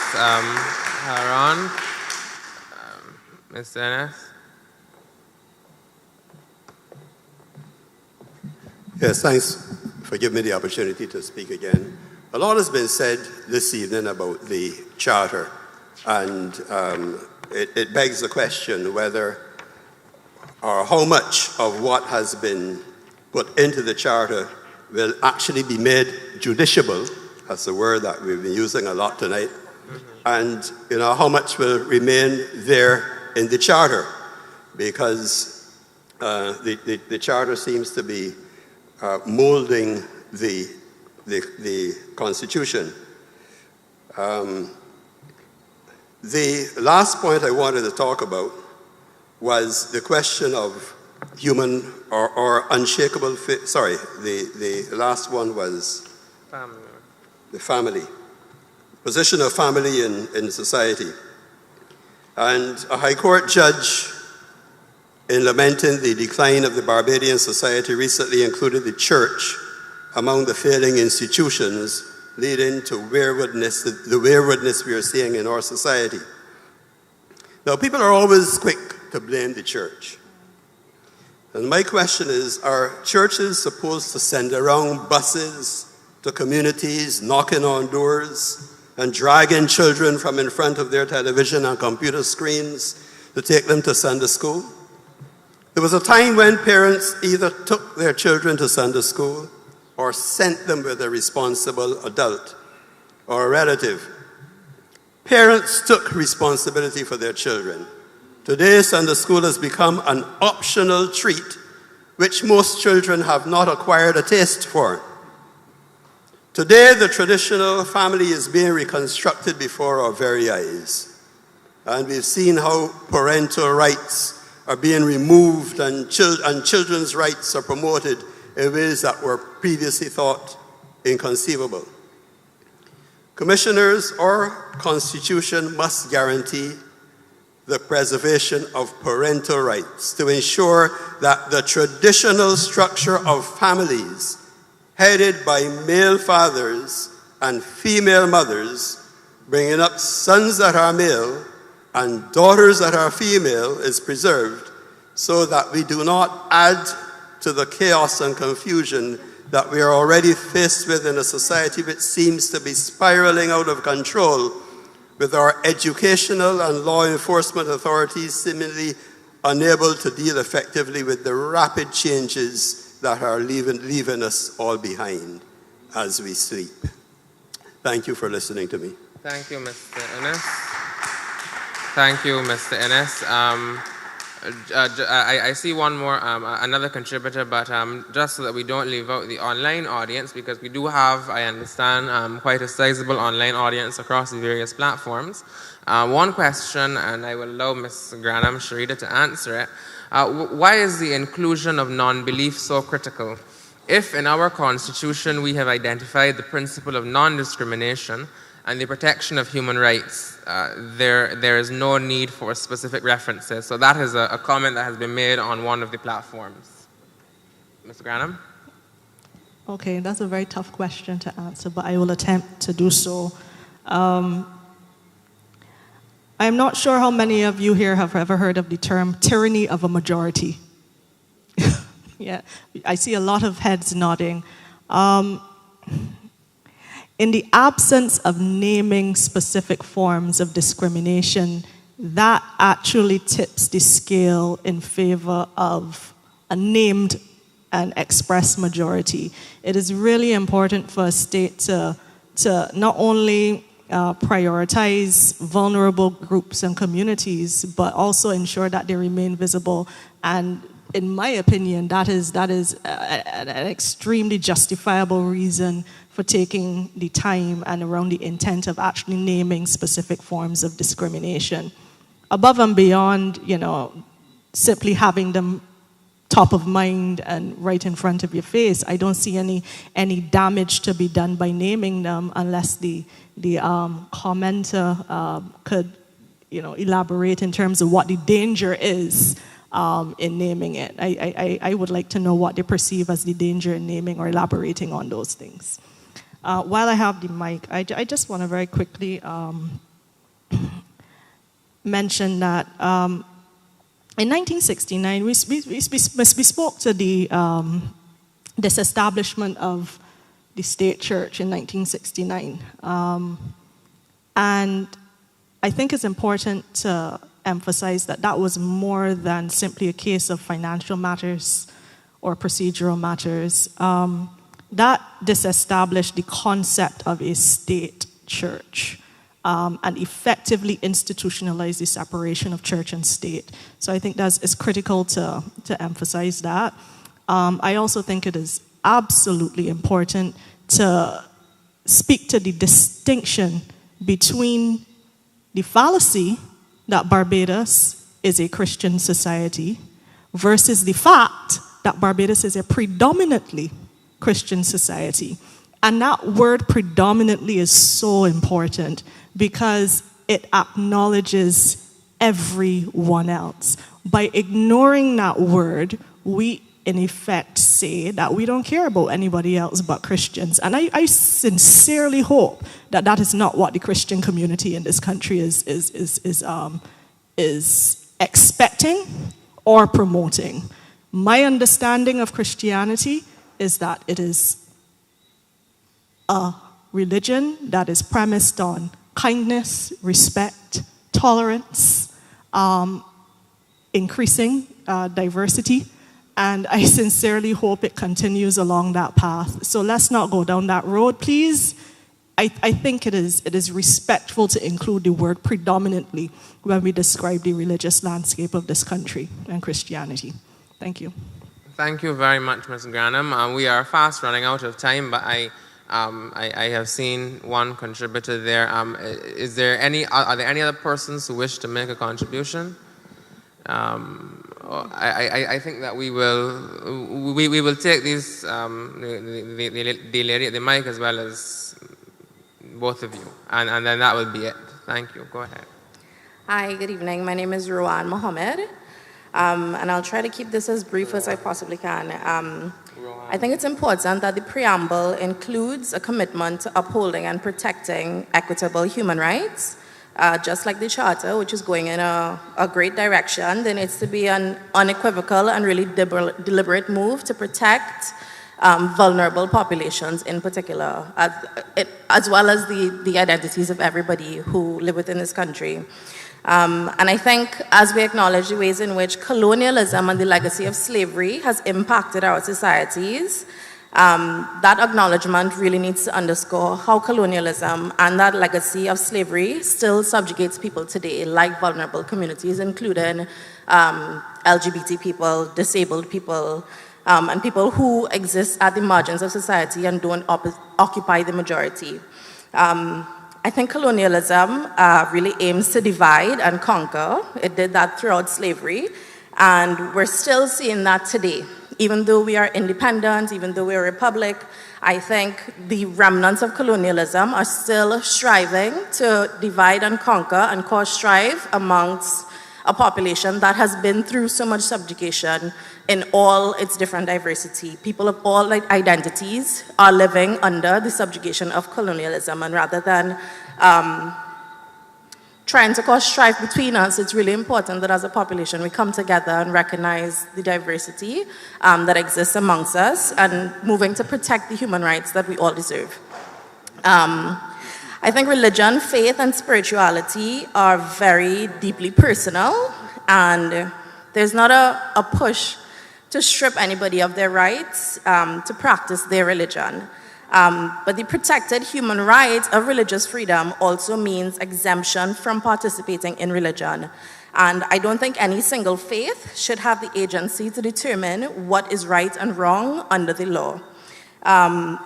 Haran. Ms. Dennis? Yes, thanks for giving me the opportunity to speak again. A lot has been said this evening about the Charter, and it begs the question whether or how much of what has been put into the Charter will actually be made judiciable. That's a word that we've been using a lot tonight. And how much will remain there in the Charter, because the Charter seems to be molding the Constitution. The last point I wanted to talk about was the question of human or unshakable faith. Sorry, the last one was family. The family. Position of family in society. And a High Court judge, in lamenting the decline of the Barbadian society, recently included the church among the failing institutions leading to the waywardness we are seeing in our society. Now, people are always quick to blame the church. And my question is, are churches supposed to send around buses to communities, knocking on doors, and dragging children from in front of their television and computer screens to take them to Sunday school? There was a time when parents either took their children to Sunday school or sent them with a responsible adult or a relative. Parents took responsibility for their children. Today, Sunday school has become an optional treat which most children have not acquired a taste for. Today, the traditional family is being reconstructed before our very eyes. And we've seen how parental rights are being removed and children's rights are promoted in ways that were previously thought inconceivable. Commissioners, our Constitution must guarantee the preservation of parental rights to ensure that the traditional structure of families headed by male fathers and female mothers, bringing up sons that are male and daughters that are female, is preserved, so that we do not add to the chaos and confusion that we are already faced with in a society which seems to be spiraling out of control with our educational and law enforcement authorities seemingly unable to deal effectively with the rapid changes that are leaving us all behind as we sleep. Thank you for listening to me. Thank you, Mr. Ennis. Thank you, Mr. Ennis. I see one more, another contributor, but just so that we don't leave out the online audience, because we do have, I understand, quite a sizable online audience across the various platforms. One question, and I will allow Ms. Granam Sharida to answer it. Why is the inclusion of non-belief so critical? If in our Constitution we have identified the principle of non-discrimination and the protection of human rights, there is no need for specific references. So that is a comment that has been made on one of the platforms. Ms. Granam? Okay, that's a very tough question to answer, but I will attempt to do so. I'm not sure how many of you here have ever heard of the term tyranny of a majority. Yeah, I see a lot of heads nodding. In the absence of naming specific forms of discrimination, that actually tips the scale in favor of a named and expressed majority. It is really important for a state to not only prioritize vulnerable groups and communities, but also ensure that they remain visible. And in my opinion, that is an extremely justifiable reason for taking the time and around the intent of actually naming specific forms of discrimination. Above and beyond, simply having them top of mind and right in front of your face, I don't see any damage to be done by naming them unless the commenter could, elaborate in terms of what the danger is in naming it. I would like to know what they perceive as the danger in naming or elaborating on those things. While I have the mic, I just want to very quickly mention that in 1969, we spoke to the disestablishment of the state church in 1969. And I think it's important to emphasize that that was more than simply a case of financial matters or procedural matters. That disestablished the concept of a state church and effectively institutionalized the separation of church and state. So I think it's critical to emphasize that. I also think it is absolutely important to speak to the distinction between the fallacy that Barbados is a Christian society versus the fact that Barbados is a predominantly Christian society. And that word predominantly is so important because it acknowledges everyone else. By ignoring that word, we in effect say that we don't care about anybody else but Christians. And I sincerely hope that that is not what the Christian community in this country is expecting or promoting. My understanding of Christianity is that it is a religion that is premised on kindness, respect, tolerance, increasing diversity, and I sincerely hope it continues along that path. So let's not go down that road, please. I think it is respectful to include the word predominantly when we describe the religious landscape of this country and Christianity. Thank you. Thank you very much, Ms. Granam. We are fast running out of time, but I have seen one contributor there. Are there any other persons who wish to make a contribution? I think that we will take these the lady at the mic as well as both of you, and then that will be it. Thank you. Go ahead. Hi, good evening. My name is Ruwan Mohammed, and I'll try to keep this as brief as I possibly can. I think it's important that the preamble includes a commitment to upholding and protecting equitable human rights. Just like the Charter, which is going in a great direction, there needs to be an unequivocal and really deliberate move to protect vulnerable populations in particular, as well as the identities of everybody who live within this country. And I think as we acknowledge the ways in which colonialism and the legacy of slavery has impacted our societies, that acknowledgement really needs to underscore how colonialism and that legacy of slavery still subjugates people today, like vulnerable communities, including LGBT people, disabled people, and people who exist at the margins of society and don't occupy the majority. I think colonialism really aims to divide and conquer. It did that throughout slavery, and we're still seeing that today. Even though we are independent, even though we're a republic, I think the remnants of colonialism are still striving to divide and conquer and cause strife amongst a population that has been through so much subjugation in all its different diversity. People of all identities are living under the subjugation of colonialism, and rather than trying to cause strife between us, it's really important that as a population we come together and recognize the diversity that exists amongst us and moving to protect the human rights that we all deserve. I think religion, faith, and spirituality are very deeply personal, and there's not a push to strip anybody of their rights to practice their religion. But the protected human right of religious freedom also means exemption from participating in religion. And I don't think any single faith should have the agency to determine what is right and wrong under the law,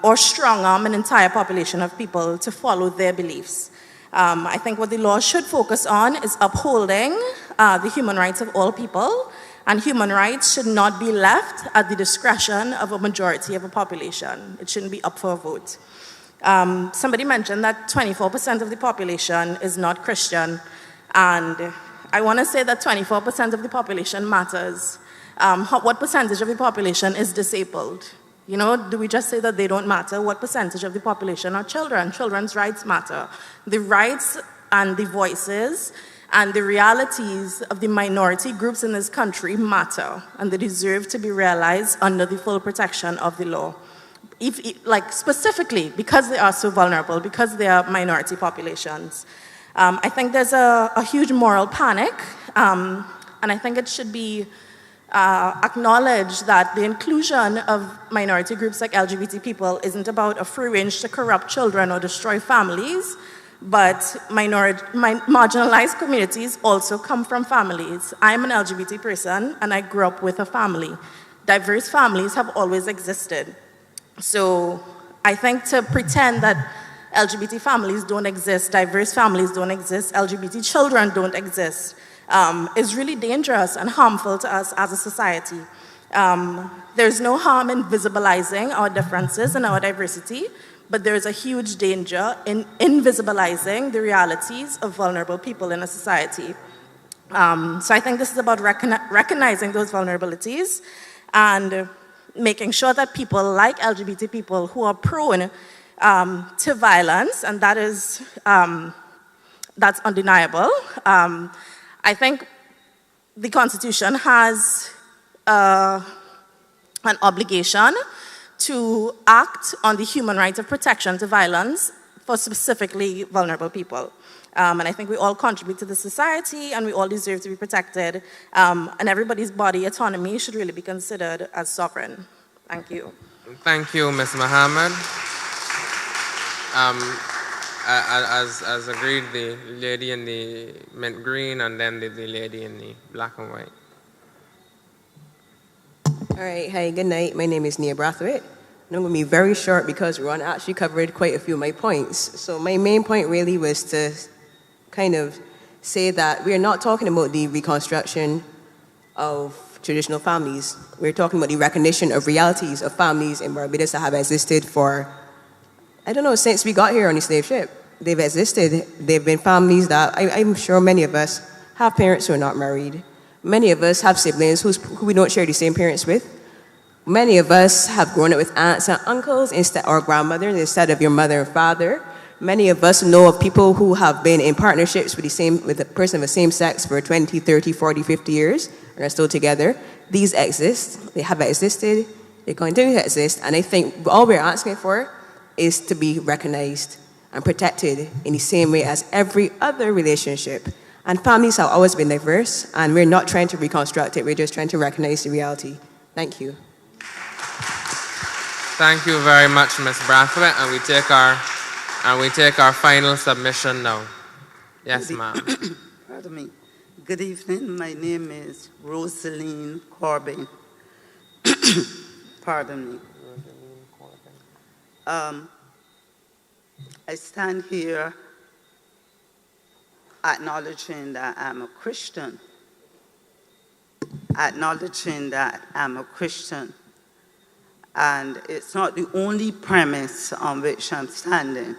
or strong arm an entire population of people to follow their beliefs. I think what the law should focus on is upholding the human rights of all people, and human rights should not be left at the discretion of a majority of a population. It shouldn't be up for a vote. Somebody mentioned that 24% of the population is not Christian, and I want to say that 24% of the population matters. What percentage of the population is disabled? You know, do we just say that they don't matter? What percentage of the population are children? Children's rights matter. The rights and the voices and the realities of the minority groups in this country matter, and they deserve to be realized under the full protection of the law. Like specifically because they are so vulnerable, because they are minority populations. I think there's a huge moral panic, and I think it should be acknowledged that the inclusion of minority groups like LGBT people isn't about a free range to corrupt children or destroy families, but marginalized communities also come from families. I'm an LGBT person, and I grew up with a family. Diverse families have always existed. So I think to pretend that LGBT families don't exist, diverse families don't exist, LGBT children don't exist, is really dangerous and harmful to us as a society. There's no harm in visibilizing our differences and our diversity, but there's a huge danger in invisibilizing the realities of vulnerable people in a society. So I think this is about recognizing those vulnerabilities and making sure that people like LGBT people who are prone to violence, and that is, that's undeniable. I think the Constitution has an obligation to act on the human right of protection to violence for specifically vulnerable people. And I think we all contribute to the society, and we all deserve to be protected. And everybody's body autonomy should really be considered as sovereign. Thank you. Thank you, Ms. Mohammed. As agreed, the lady in the mint green, and then the lady in the black and white. All right, hi, good night. My name is Nia Brathwaite. And I'm going to be very short because Ron actually covered quite a few of my points. So my main point really was to kind of say that we are not talking about the reconstruction of traditional families. We're talking about the recognition of realities of families in Barbados that have existed for, I don't know, since we got here on the slave ship. They've existed. They've been families that I'm sure many of us have parents who are not married. Many of us have siblings who we don't share the same parents with. Many of us have grown up with aunts and uncles or grandmothers instead of your mother and father. Many of us know of people who have been in partnerships with a person of the same sex for 20, 30, 40, 50 years and are still together. These exist. They have existed. They continue to exist, and I think all we're asking for is to be recognized and protected in the same way as every other relationship. And families have always been diverse, and we're not trying to reconstruct it, we're just trying to recognize the reality. Thank you. Thank you very much, Ms. Brathwaite, and we take our final submission now. Yes, ma'am. Pardon me. Good evening. My name is Rosaline Corbin. Pardon me. I stand here acknowledging that I'm a Christian. Acknowledging that I'm a Christian. And it's not the only premise on which I'm standing,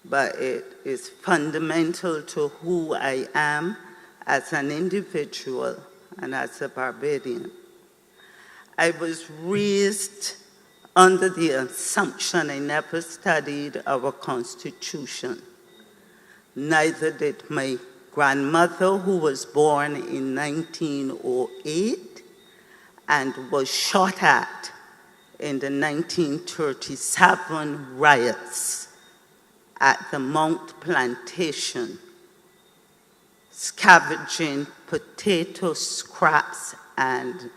but it is fundamental to who I am as an individual and as a Barbadian. I was raised under the assumption I never studied our Constitution. Neither did my grandmother, who was born in 1908 and was shot at in the 1937 riots at the Mount Plantation, scavenging potato scraps and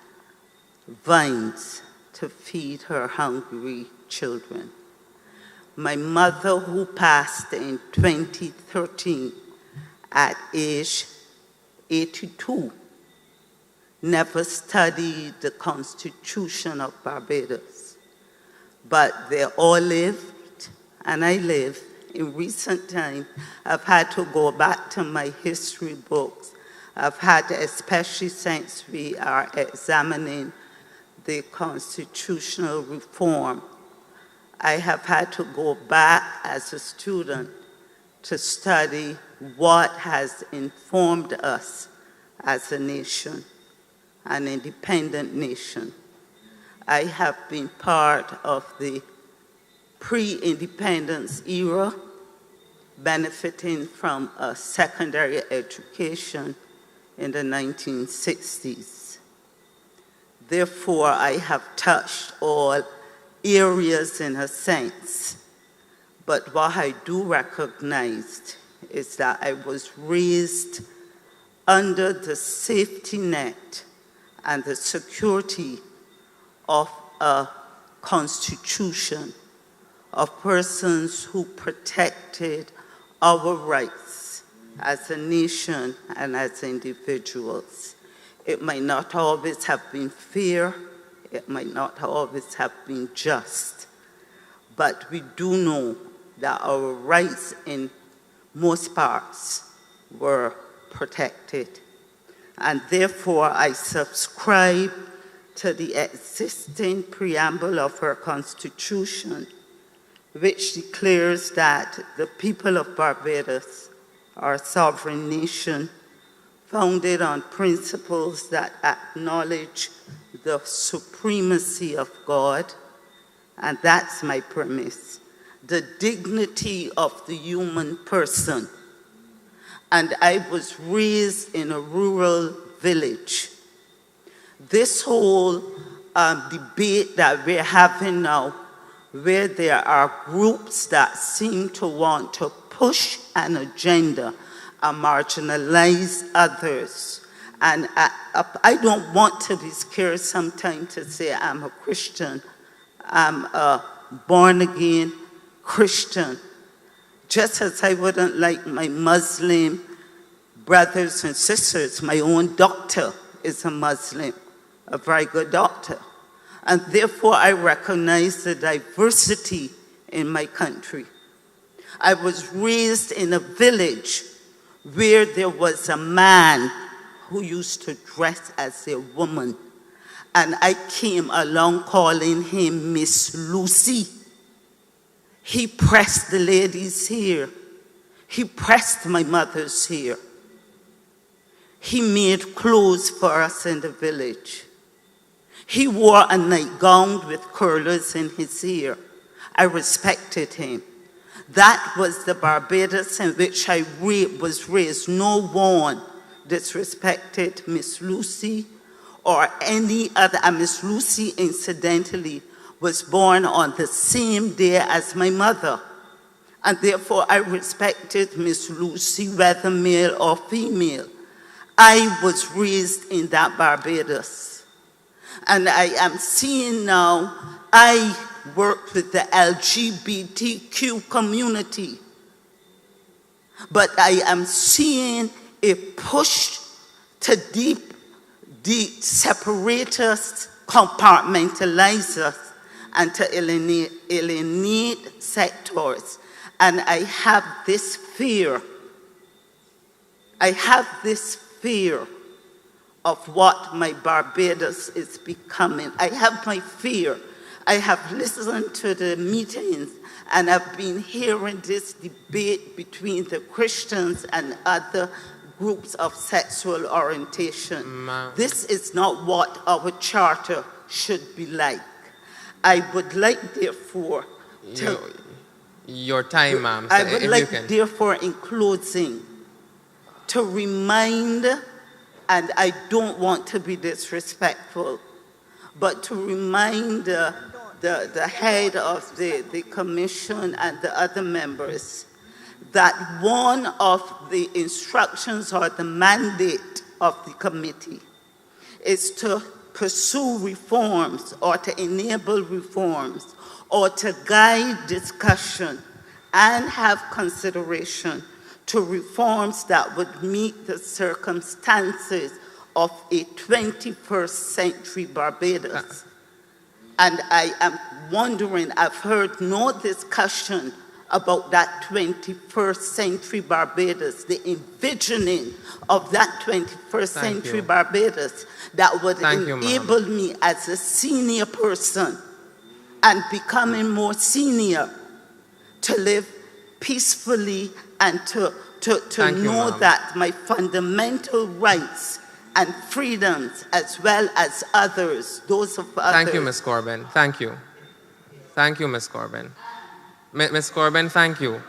vines to feed her hungry children. My mother, who passed in 2013 at age 82, never studied the Constitution of Barbados, but they all lived, and I live. In recent time, I've had to go back to my history books. I've had to, especially since we are examining the constitutional reform, I have had to go back as a student to study what has informed us as a nation, an independent nation. I have been part of the pre-independence era, benefiting from a secondary education in the 1960s. Therefore, I have touched all areas in a sense, but what I do recognize is that I was raised under the safety net and the security of a constitution of persons who protected our rights as a nation and as individuals. It might not always have been fair, it might not always have been just, but we do know that our rights in most parts were protected. And therefore, I subscribe to the existing preamble of our Constitution, which declares that the people of Barbados are a sovereign nation founded on principles that acknowledge the supremacy of God, and that's my premise, the dignity of the human person. And I was raised in a rural village. This whole debate that we're having now, where there are groups that seem to want to push an agenda and marginalize others. And I don't want to be scared sometimes to say I'm a Christian. I'm a born-again Christian. Just as I wouldn't like my Muslim brothers and sisters, my own doctor is a Muslim, a very good doctor. And therefore, I recognize the diversity in my country. I was raised in a village where there was a man who used to dress as a woman. And I came along calling him Miss Lucy. He pressed the lady's hair. He pressed my mother's hair. He made clothes for us in the village. He wore a nightgown with curlers in his hair. I respected him. That was the Barbados in which I was raised. No one disrespected Miss Lucy or any other, and Miss Lucy, incidentally, was born on the same day as my mother. And therefore, I respected Miss Lucy, whether male or female. I was raised in that Barbados. And I am seeing now, I work with the LGBTQ community. But I am seeing a push to deep separate us, compartmentalize us, and to alienate sectors. And I have this fear. I have this fear of what my Barbados is becoming. I have my fear. I have listened to the meetings, and I've been hearing this debate between the Christians and other groups of sexual orientation. This is not what our charter should be like. I would like, therefore, to... Your time, ma'am. I would like, therefore, in closing, to remind, and I don't want to be disrespectful, but to remind the head of the commission and the other members that one of the instructions or the mandate of the committee is to pursue reforms or to enable reforms or to guide discussion and have consideration to reforms that would meet the circumstances of a 21st century Barbados. And I am wondering, I've heard no discussion about that 21st century Barbados, the envisioning of that 21st century Barbados that would enable me as a senior person and becoming more senior to live peacefully and to know that my fundamental rights and freedoms, as well as others, those of others. Thank you, Ms. Corbin. Thank you. Thank you, Ms. Corbin. Ms. Corbin, thank you.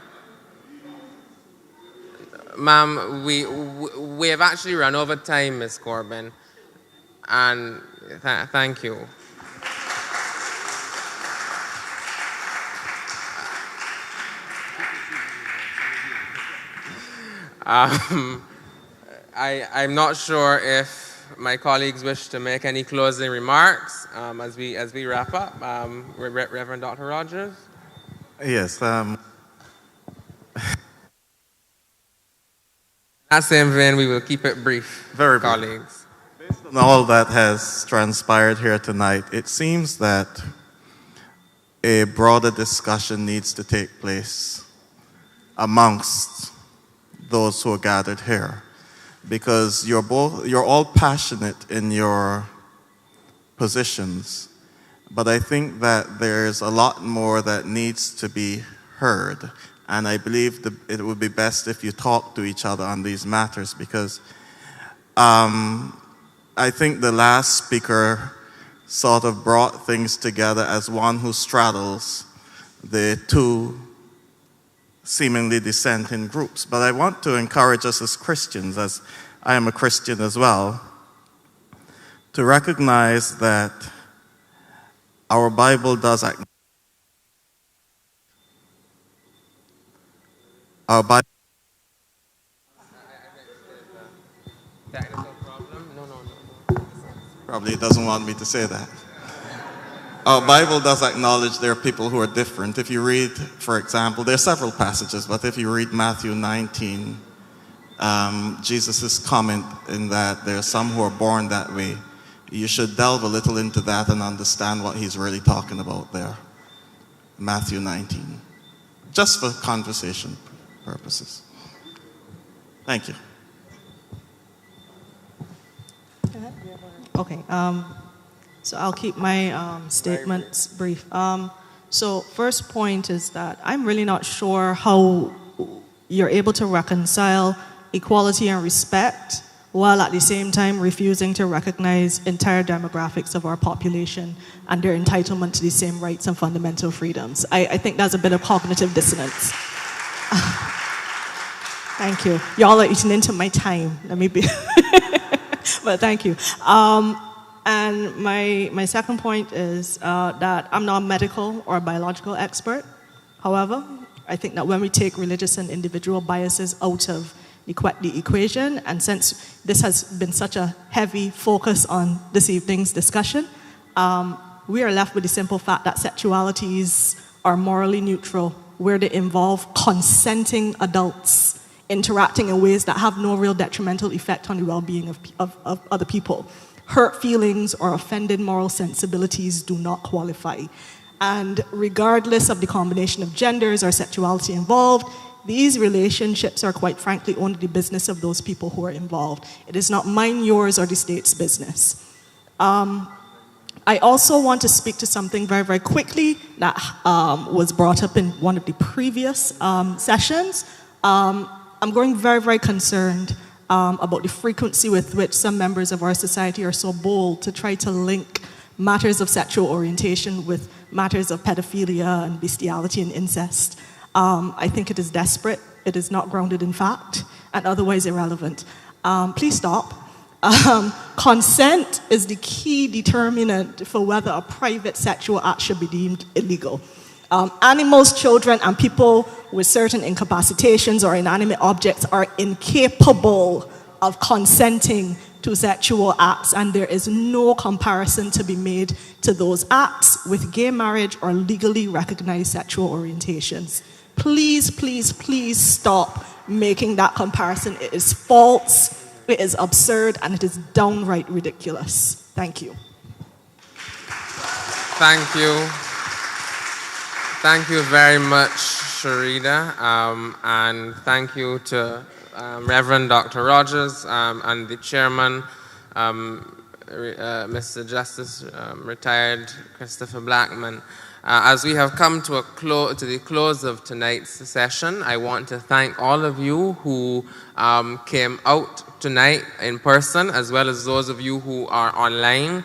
Ma'am, we have actually run over time, Ms. Corbin, and thank you. I'm not sure if my colleagues wish to make any closing remarks as we wrap up. Reverend Dr. Rogers? Yes. That same vein, we will keep it brief, Very colleagues. Based on all that has transpired here tonight, it seems that a broader discussion needs to take place amongst those who are gathered here, because you're all passionate in your positions, but I think that there's a lot more that needs to be heard, and I believe it would be best if you talk to each other on these matters, because I think the last speaker sort of brought things together as one who straddles the two seemingly dissenting groups. But I want to encourage us as Christians, as I am a Christian as well, to recognize that our Bible does acknowledge our Bible. Probably doesn't want me to say that. Our Bible does acknowledge there are people who are different. If you read, for example, there are several passages, but if you read Matthew 19, Jesus' comment in that there are some who are born that way, you should delve a little into that and understand what he's really talking about there. Matthew 19. Just for conversation purposes. Thank you. Okay, so I'll keep my statements brief. So first point is that I'm really not sure how you're able to reconcile equality and respect while at the same time refusing to recognize entire demographics of our population and their entitlement to the same rights and fundamental freedoms. I think that's a bit of cognitive dissonance. Thank you. Y'all are eating into my time. Let me be... But thank you. And my second point is that I'm not a medical or biological expert. However, I think that when we take religious and individual biases out of the equation, and since this has been such a heavy focus on this evening's discussion, we are left with the simple fact that sexualities are morally neutral, where they involve consenting adults interacting in ways that have no real detrimental effect on the well-being of other people. Hurt feelings or offended moral sensibilities do not qualify. And regardless of the combination of genders or sexuality involved, these relationships are quite frankly only the business of those people who are involved. It is not mine, yours, or the state's business. I also want to speak to something very, very quickly that was brought up in one of the previous sessions. I'm growing very, very concerned about the frequency with which some members of our society are so bold to try to link matters of sexual orientation with matters of pedophilia and bestiality and incest. I think it is desperate, it is not grounded in fact, and otherwise irrelevant. Please stop. Consent is the key determinant for whether a private sexual act should be deemed illegal. Animals, children, and people with certain incapacitations or inanimate objects are incapable of consenting to sexual acts, and there is no comparison to be made to those acts with gay marriage or legally recognized sexual orientations. Please, please, please stop making that comparison. It is false, it is absurd, and it is downright ridiculous. Thank you. Thank you. Thank you very much, Sharida, and thank you to Reverend Dr. Rogers and the chairman, Mr. Justice retired Christopher Blackman. As we have come to the close of tonight's session, I want to thank all of you who came out tonight in person, as well as those of you who are online,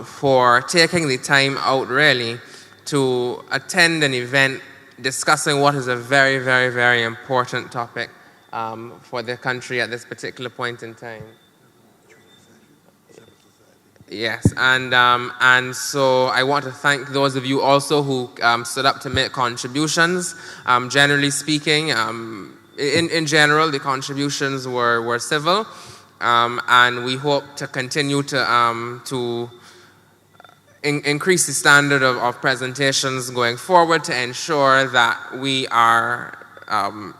for taking the time out really to attend an event discussing what is a very, very, very important topic for the country at this particular point in time. Yes, and so I want to thank those of you also who stood up to make contributions. Generally speaking, in general, the contributions were civil, and we hope to continue to increase the standard of presentations going forward to ensure that we are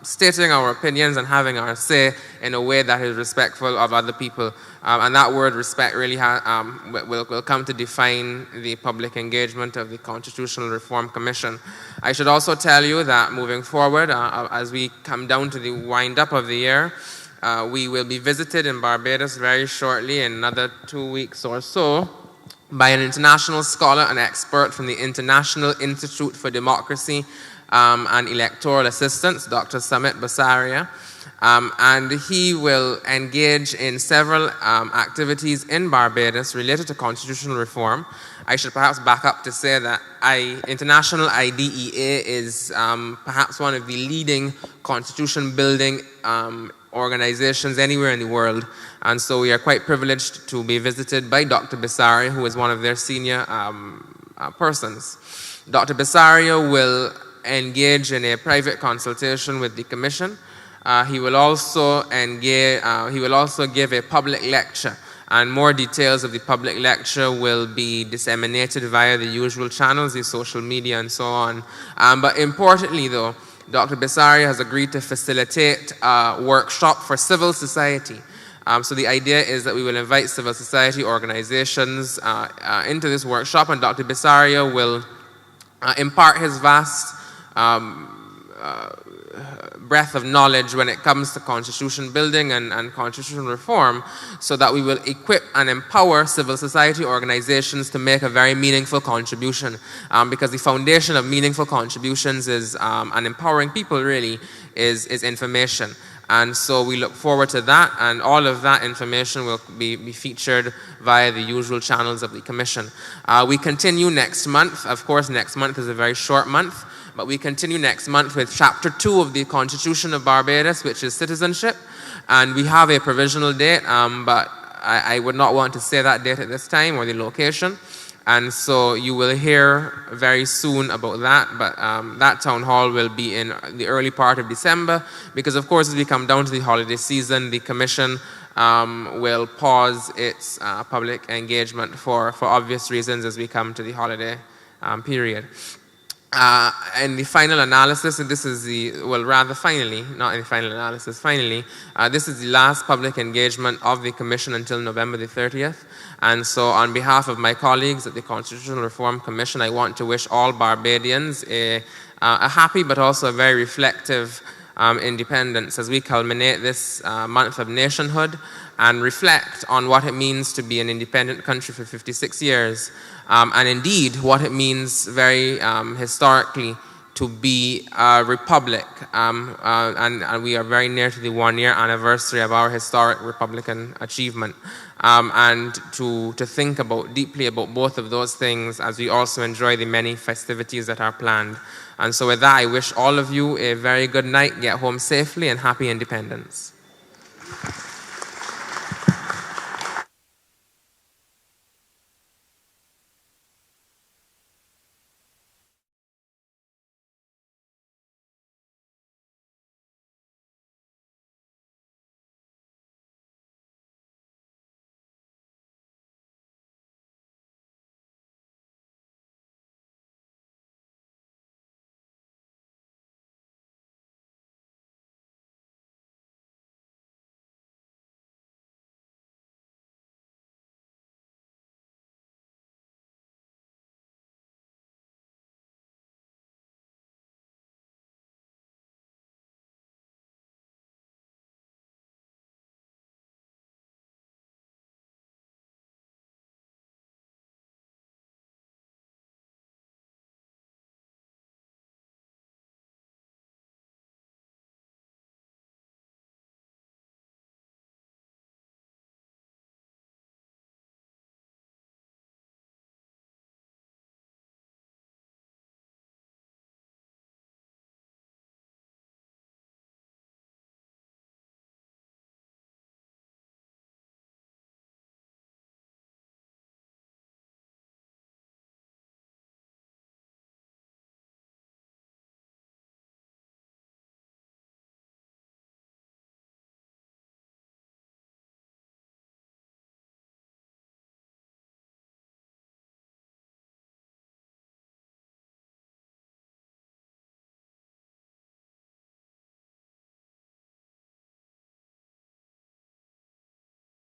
stating our opinions and having our say in a way that is respectful of other people. And that word respect really will come to define the public engagement of the Constitutional Reform Commission. I should also tell you that moving forward, as we come down to the wind-up of the year, we will be visited in Barbados very shortly, in another 2 weeks or so, by an international scholar and expert from the International Institute for Democracy and Electoral Assistance, Dr. Samit Basaria. And he will engage in several activities in Barbados related to constitutional reform. I should perhaps back up to say that International IDEA is perhaps one of the leading constitution building organizations anywhere in the world. And so we are quite privileged to be visited by Dr. Basaria, who is one of their senior persons. Dr. Basaria will engage in a private consultation with the Commission. He will also give a public lecture, and more details of the public lecture will be disseminated via the usual channels, the social media and so on. But importantly though, Dr. Basaria has agreed to facilitate a workshop for civil society. So the idea is that we will invite civil society organizations into this workshop, and Dr. Basaria will impart his vast breadth of knowledge when it comes to constitution building and constitutional reform, so that we will equip and empower civil society organizations to make a very meaningful contribution, because the foundation of meaningful contributions is, and empowering people really, is information. And so we look forward to that, and all of that information will be featured via the usual channels of the Commission. We continue next month. Of course, next month is a very short month, but we continue next month with Chapter 2 of the Constitution of Barbados, which is citizenship. And we have a provisional date, but I would not want to say that date at this time or the location. And so you will hear very soon about that, but that town hall will be in the early part of December, because of course as we come down to the holiday season, the Commission will pause its public engagement for obvious reasons as we come to the holiday period. And the final analysis, and this is the, well rather finally, not in the final analysis, finally, this is the last public engagement of the Commission until November the 30th. And so on behalf of my colleagues at the Constitutional Reform Commission, I want to wish all Barbadians a happy but also a very reflective independence as we culminate this month of nationhood and reflect on what it means to be an independent country for 56 years. And indeed, what it means very historically to be a republic. And we are very near to the 1-year anniversary of our historic Republican achievement. And to think deeply about both of those things as we also enjoy the many festivities that are planned. And so with that, I wish all of you a very good night, get home safely, and happy independence.